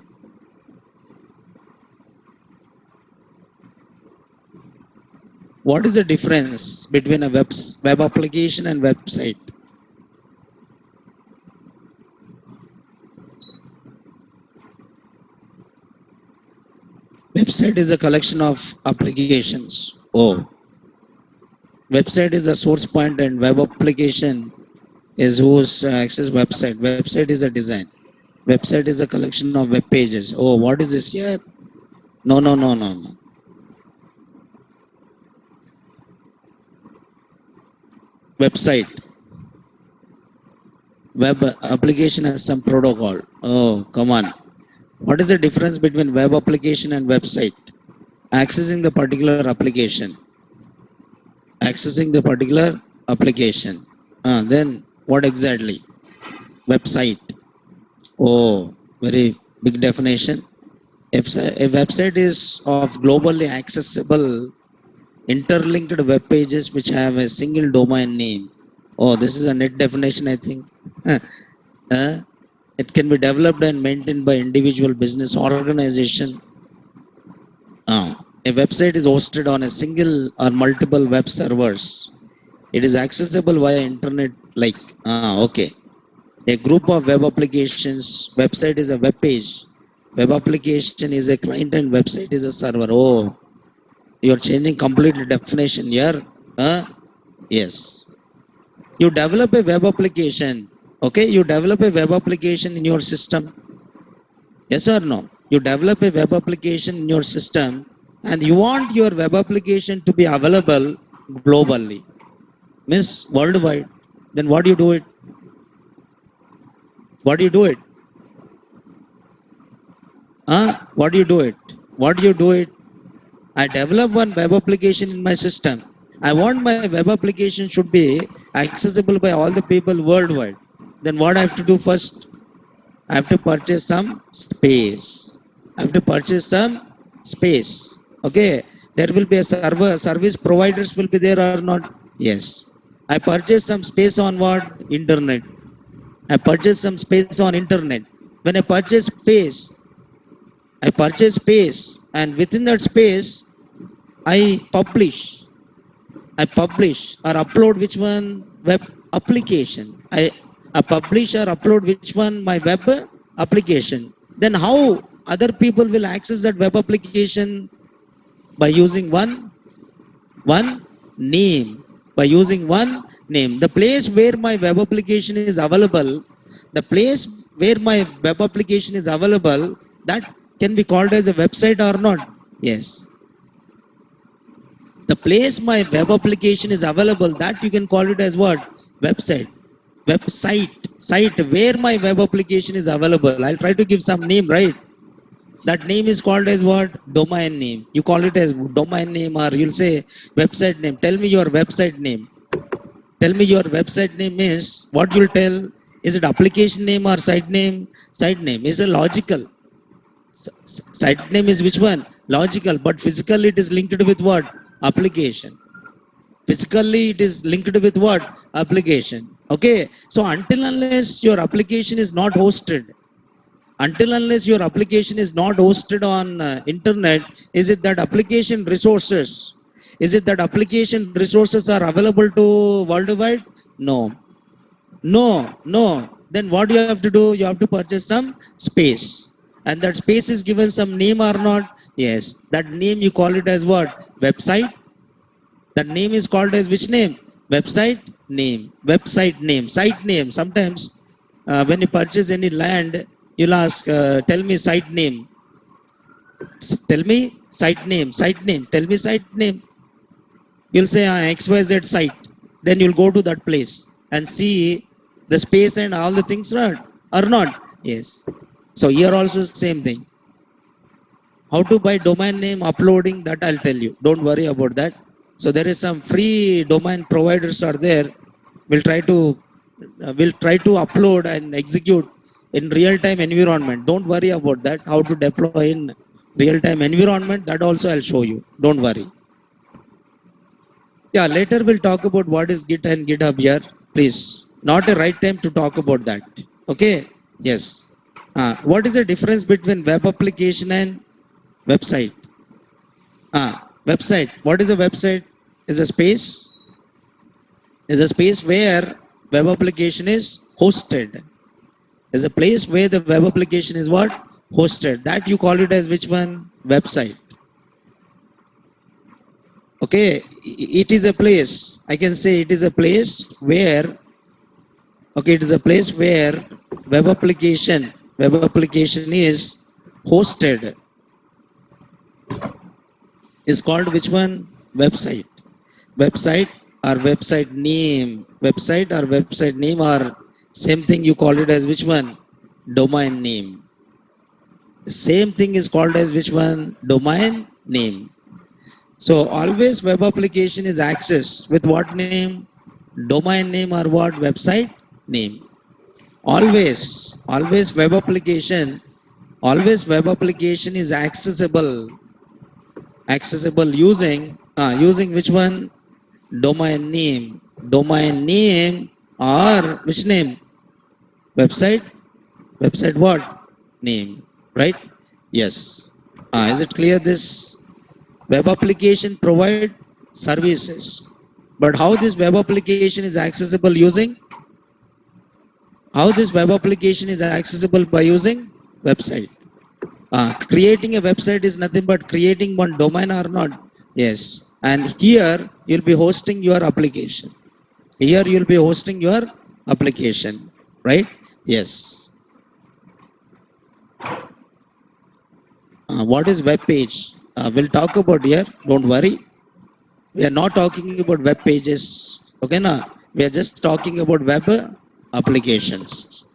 What is the difference between a web application and website? Website is a collection of applications. Oh, website is a source point and web application is whose access website. Website is a design. Website is a collection of web pages. Oh, what is this here? No. Website. Web application has some protocol. Oh, come on. What is the difference between web application and website? Accessing the particular application. Accessing the particular application. Then what exactly? Website. Oh, very big definition. If a website is of globally accessible, interlinked web pages which have a single domain name. Oh, this is a net definition, I think. It can be developed and maintained by individual business organization. A website is hosted on a single or multiple web servers. It is accessible via internet like, okay. A group of web applications, website is a web page. Web application is a client and website is a server. Oh, you're changing completely definition here. Yes. You develop a web application. Okay, you develop a web application in your system. Yes or no? You develop a web application in your system and you want your web application to be available globally. Means worldwide. Then what do you do it? What do you do it? What do you do it? What do you do it? I develop one web application in my system. I want my web application should be accessible by all the people worldwide. Then what I have to do first? I have to purchase some space. I have to purchase some space. Okay. There will be a server, service providers will be there or not? Yes. I purchase some space on what? Internet. I purchase some space on internet. When I purchase space, and within that space, I publish or upload which one? Web application. I publish or upload which one? My web application. Then how other people will access that web application? By using one name. By using one name. The place where my web application is available, that can be called as a website or not? Yes. The place my web application is available, that you can call it as what? Website. Site where my web application is available. I'll try to give some name, right? That name is called as what? Domain name. You call it as domain name or you'll say website name. Tell me your website name. Tell me your website name is, what you'll tell? Is it application name or site name? Site name is a logical. Site name is which one? Logical, but physically it is linked with what? Application. Physically it is linked with what? Application. Okay, so until unless your application is not hosted, until unless your application is not hosted on internet, is it that application resources? Is it that application resources are available to worldwide? No, no. Then what you have to do? You have to purchase some space, and that space is given some name or not? Yes, that name you call it as what? Website. That name is called as which name? Website name. Website name. Site name. Sometimes when you purchase any land, you'll ask, tell me site name. Tell me site name. Site name. Tell me site name. You'll say XYZ site. Then you'll go to that place and see the space and all the things, right? Or not? Yes. So here also same thing. How to buy domain name uploading, that I'll tell you. Don't worry about that. So there is some free domain providers are there. We'll try to upload and execute in real-time environment. Don't worry about that. How to deploy in real-time environment, that also I'll show you. Don't worry. Yeah, later we'll talk about what is Git and GitHub here. Please, not a right time to talk about that. Okay. Yes. What is the difference between web application and website? Website. What is a website? Is a space. Is a space where web application is hosted. Is a place where the web application is what? Hosted. That you call it as which one? Website. Okay. It is a place. I can say it is a place where. Okay. It is a place where web application is hosted. Is called which one? Website. Website or website name. Website or website name or same thing you call it as which one? Domain name. Same thing is called as which one? Domain name. So always web application is accessed with what name? Domain name or what? Website name. Always web application is accessible using which one? Domain name or which name? Website what? Name, right? Yes. Is it clear? This web application provide services, but how this web application is accessible using? How this web application is accessible by using website? Creating a website is nothing but creating one domain or not? Yes. And here you'll be hosting your application. Right? Yes. What is web page? We'll talk about here. Don't worry. We are not talking about web pages. Okay, na? We are just talking about web applications.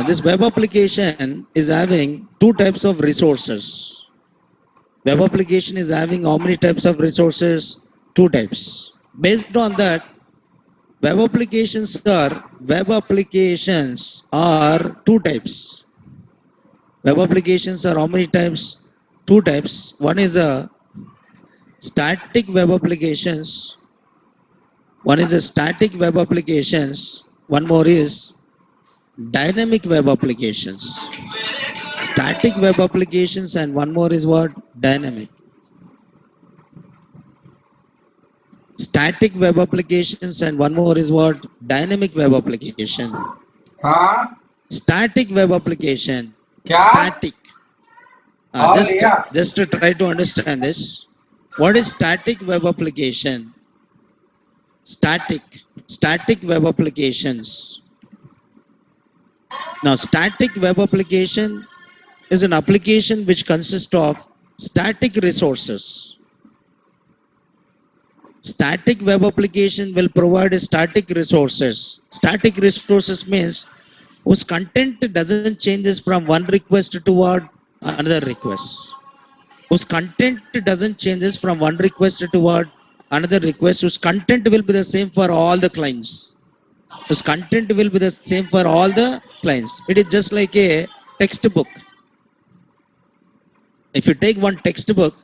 This web application is having two types of resources. Web application is having how many types of resources? Two types. Based on that, web applications are two types. Web applications are how many types? Two types. One is a static web applications. One more is dynamic web applications. Static web applications and one more is what? Dynamic. Static web applications and one more is what? Dynamic web application. Static web application. Static. Just to try to understand this. What is static web application? Static web applications. Now, static web application is an application which consists of static resources. Static web application will provide static resources. Static resources means whose content doesn't changes from one request toward another request. Whose content doesn't changes from one request toward another request. Whose content will be the same for all the clients. It is just like a textbook. If you take one textbook,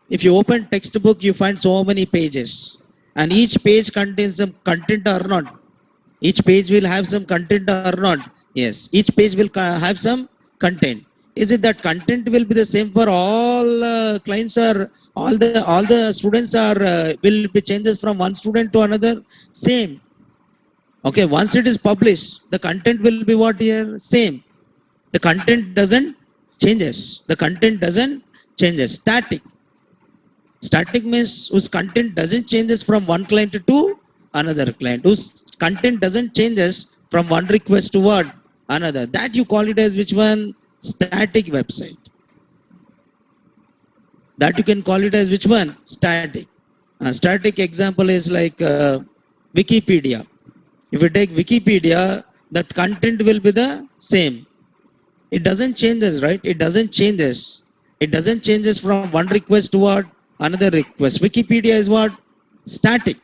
if you open textbook, you find so many pages, and each page contains some content or not. Each page will have some content or not. Yes, each page will have some content. Is it that content will be the same for all clients, or all the students are will be changes from one student to another? Same. Okay, once it is published, the content will be what here? Same. The content doesn't changes. The content doesn't changes. Static. Static means whose content doesn't changes from one client to another client. Whose content doesn't changes from one request to what? Another. That you call it as which one? Static website. That you can call it as which one? Static. A static example is like Wikipedia. If you take Wikipedia, that content will be the same. It doesn't changes, right? It doesn't changes. It doesn't changes from one request to what? Another request. Wikipedia is what? Static.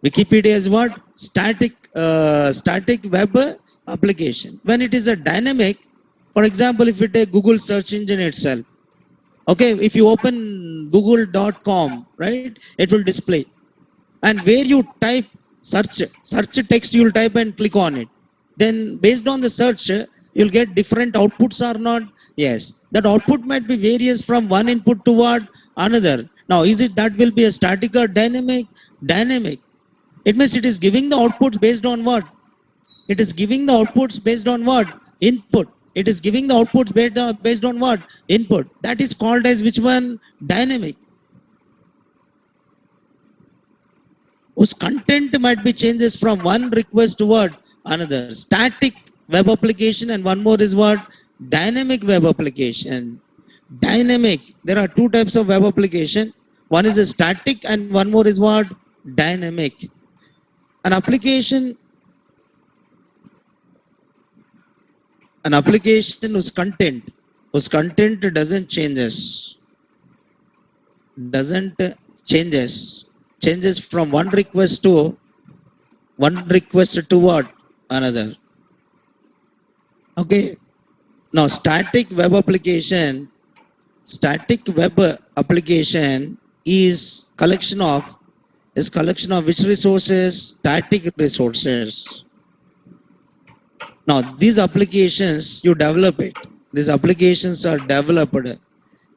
Wikipedia is what? Static web application. When it is a dynamic, for example, if you take Google search engine itself, okay, if you open google.com, right, it will display. And where you type search text, you will type and click on it. Then based on the search, you'll get different outputs or not? Yes. That output might be various from one input to what? Another. Now, is it that will be a static or dynamic? Dynamic. It means it is giving the outputs based on what? It is giving the outputs based on what? Input. It is giving the outputs based on what? Input. That is called as which one? Dynamic. Whose content might be changes from one request to what? Another. Static web application, and one more is what? Dynamic web application. Dynamic. There are two types of web application. One is a static and one more is what? Dynamic. An application whose content doesn't changes from one request to what? Another. Okay. Now static web application is collection of which resources? Static resources. Now these applications you develop it. These applications are developed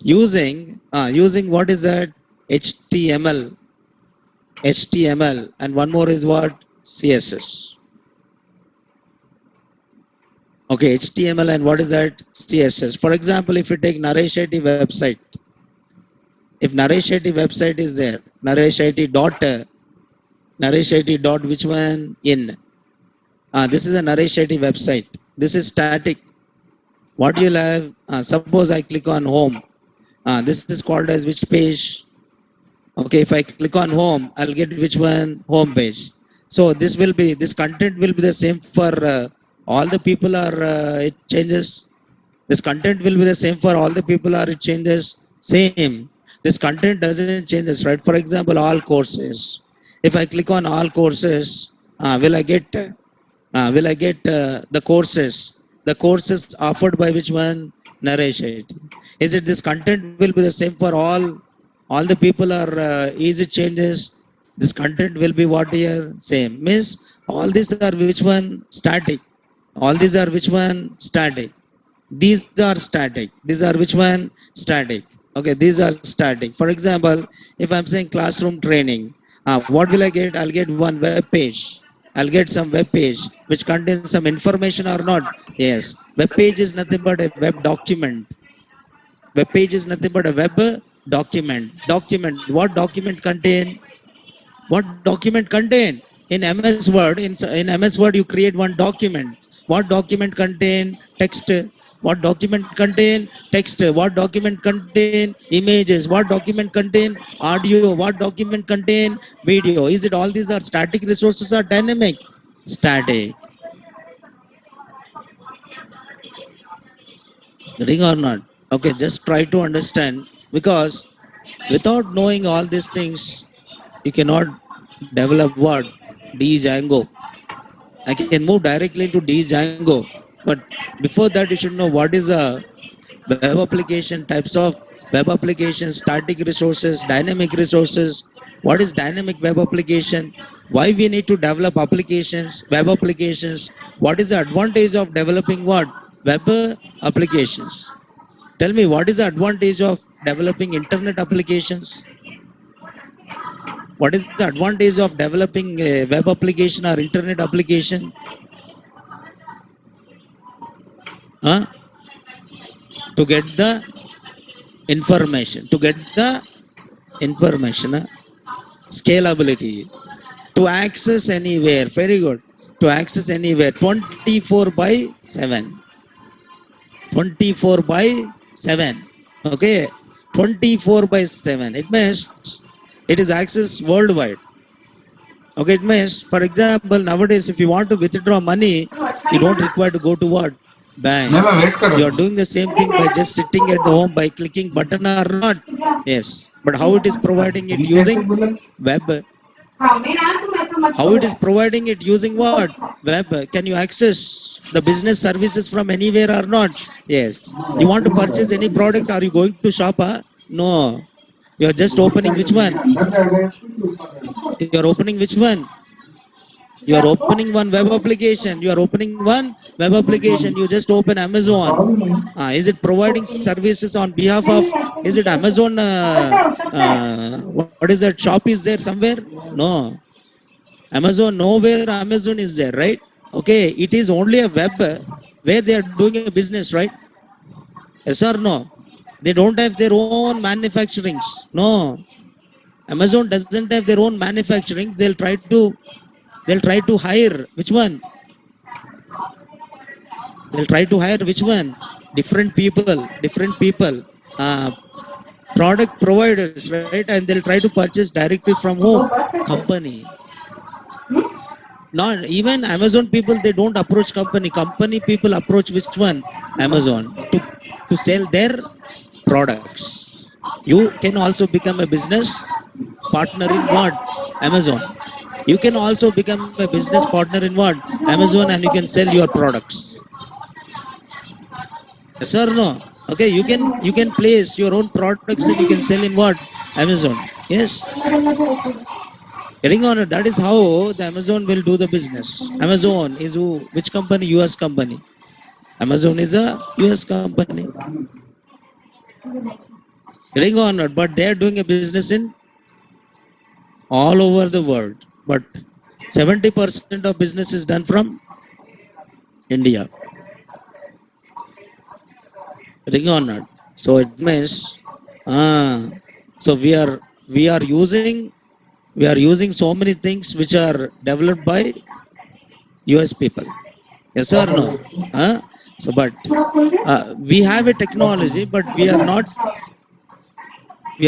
using what is that? HTML, and one more is what? CSS. Okay, HTML and what is that? CSS. For example, if you take Naresh IT website, if Naresh IT website is there, Naresh IT dot which one? In. This is a Naresh IT website. This is static. What you'll have? Suppose I click on home. This is called as which page? Okay, if I click on home, I'll get which one? Home page. So this content will be the same for all the people, or it changes. This content will be the same for all the people, or it changes. Same. This content doesn't changes, right? For example, all courses. If I click on all courses, will I get the courses? The courses offered by which one? Naresh IT. Is it this content will be the same for all the people, or is it changes? This content will be what here? Same. Means all these are which one? Static. All these are which one? Static. These are static. These are which one? Static. Okay, these are static. For example, if I'm saying classroom training, what will I get? I'll get one web page. I'll get some web page which contains some information or not. Yes, web page is nothing but a web document. Web page is nothing but a web document. What document contain? What document contain? In MS Word, in MS Word, you create one document. What document contain? Text. What document contain? Text. What document contain? Images. What document contain? Audio. What document contain? Video. Is it all these are static resources or dynamic? Static. Getting or not? Okay, just try to understand, because without knowing all these things, you cannot develop what? Django. I can move directly into Django, but before that, you should know what is a Web application, types of web application, static resources, dynamic resources. What is dynamic web application? Why we need to develop applications, web applications? What is the advantage of developing what? Web applications. Tell me, what is the advantage of developing internet applications? What is the advantage of developing a web application or internet application? Huh? To get the information, to get the information, scalability, to access anywhere. Very good. To access anywhere, 24 by 7. 24 by 7. Okay. 24 by 7. It means it is access worldwide. Okay, it means, for example, nowadays, if you want to withdraw money, you don't require to go to what? Bank. You are doing the same thing by just sitting at the home by clicking button or not. Yes. But how it is providing it using web? How it is providing it using what? Web. Can you access the business services from anywhere or not? Yes. You want to purchase any product, are you going to shop? No. You are just opening which one? You are opening which one? You are opening one web application. You are opening one web application. You just open Amazon. Is it providing services on behalf of? Is it Amazon? What is that? Shop is there somewhere? No. Amazon, nowhere Amazon is there, right? Okay. It is only a web where they are doing a business, right? Yes or no? They don't have their own manufacturings. No. Amazon doesn't have their own manufacturing. They'll try to hire which one? They'll try to hire which one? Different people, uh, product providers, right? And they'll try to purchase directly from whom? Company. Not even Amazon people, they don't approach company. Company people approach which one? Amazon to sell their products. You can also become a business partner in what? Amazon. You can also become a business partner in what? Amazon, and you can sell your products. Yes or no? Okay, you can place your own products and you can sell in what? Amazon. Yes. Getting on it. That is how the Amazon will do the business. Amazon is who? Which company? US company. Amazon is a US company. Getting on it. But they are doing a business in all over the world. But 70% of business is done from India. Getting on it. So it means, so we are using so many things which are developed by US people. Yes or no? So, but we have a technology, but we are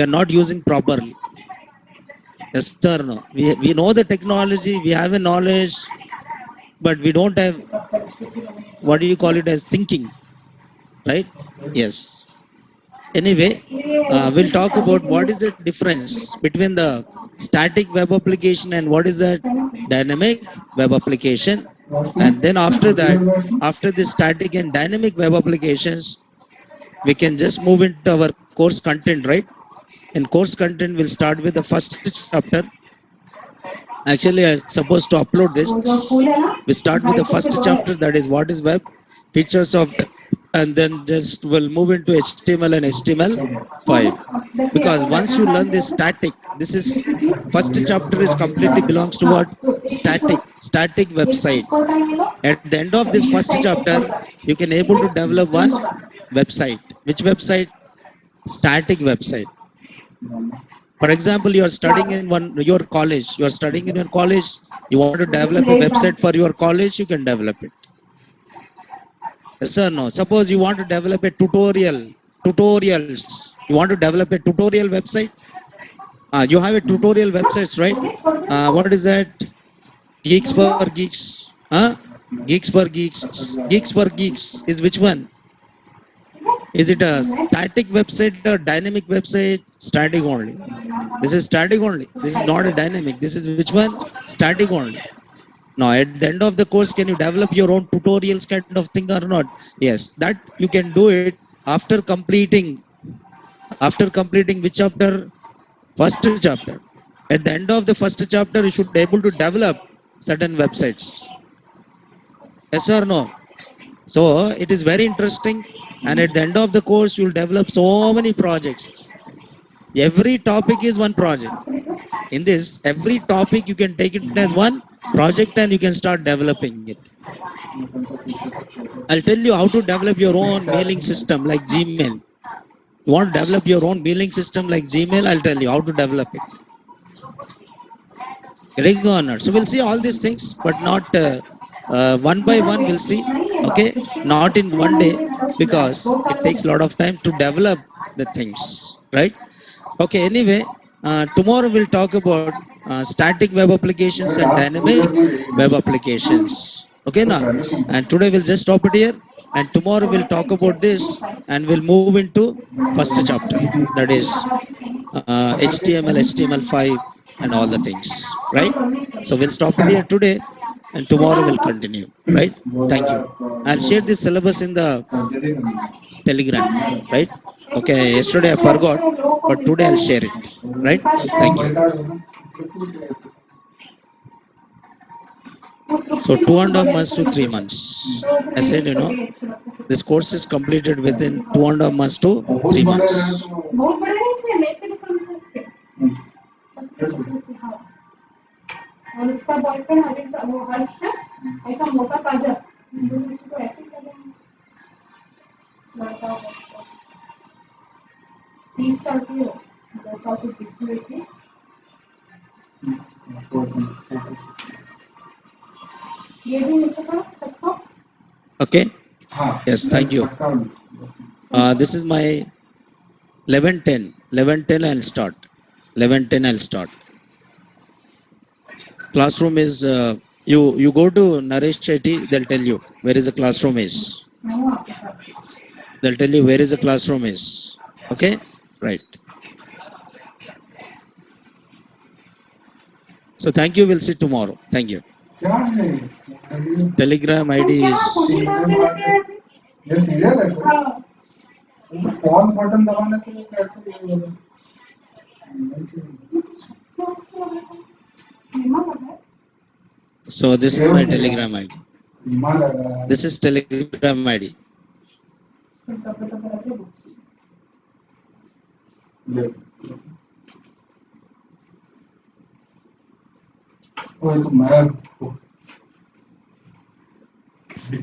not using properly. Yes or no? We know the technology, we have a knowledge, but we don't have, what do you call it, as thinking, right? Yes. Anyway, we'll talk about what is the difference between the static web application and what is that dynamic web application. And then after that, after the static and dynamic web applications, we can just move into our course content, right? In course content, we'll start with the first chapter. Actually, I was supposed to upload this. We start with the first chapter, that is what is web, features of, and then just we'll move into HTML and HTML5. Because once you learn this static, this is first chapter is completely belongs to what? Static website. At the end of this first chapter, you can able to develop one website. Which website? Static website. For example, you are studying in your college. You are studying in your college. You want to develop a website for your college, you can develop it. Yes or no? Suppose you want to develop a tutorials. You want to develop a tutorial website. You have a tutorial websites, right? What is that? Geeks for Geeks. Geeks for Geeks. Geeks for Geeks is which one? Is it a static website or dynamic website? Static only. This is static only. This is not a dynamic. This is which one? Static only. Now, at the end of the course, can you develop your own tutorials kind of thing or not? Yes, that you can do it after completing which chapter? First chapter. At the end of the first chapter, you should be able to develop certain websites. Yes or no? So it is very interesting. And at the end of the course, you'll develop so many projects. Every topic is one project. In this, every topic you can take it as one project and you can start developing it. I'll tell you how to develop your own mailing system like Gmail. You want to develop your own mailing system like Gmail? I'll tell you how to develop it. Getting on. So we'll see all these things, but not one by one. We'll see. Okay, not in one day because it takes a lot of time to develop the things, right? Okay. Anyway, tomorrow we'll talk about static web applications and dynamic web applications. Okay, now, and today we'll just stop it here. And tomorrow we'll talk about this, and we'll move into first chapter. That is HTML, HTML5, and all the things, right? So we'll stop it here today, and tomorrow we'll continue, right? Thank you. I'll share this syllabus in the Telegram, right? Okay, yesterday I forgot, but today I'll share it, right? Thank you. So 2.5 months to 3 months. I said, this course is completed within 2.5 months to 3 months. और उसका boyfriend हर वो हर्ष है ऐसा मोटा ताजा उसको ऐसे करेंगे लड़का 30 साल की हो 10 साल की दिखती हुई थी ये भी नीचे का इसको Okay. Yes, thank you. This is my 11:10. 11:10 I'll start. 11:10 I'll start. Classroom is you go to Naresh Chetty, they'll tell you where is the classroom is. They'll tell you where is the classroom is. Okay, right. So thank you. We'll see tomorrow. Thank you. Telegram ID is ये serial है कोई तो कौन button दबाने से वो active होगा so this is my Telegram ID. This is Telegram ID. वो तो मैं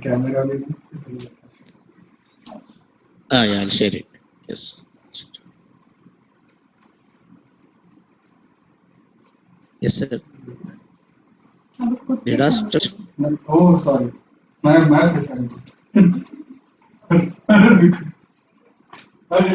कैमरा भी Yeah, I'll share it. Yes. Yes, sir. Did I start? Oh sorry मैं फंसा अरे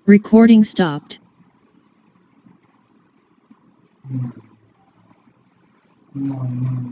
Recording stopped. Hmm.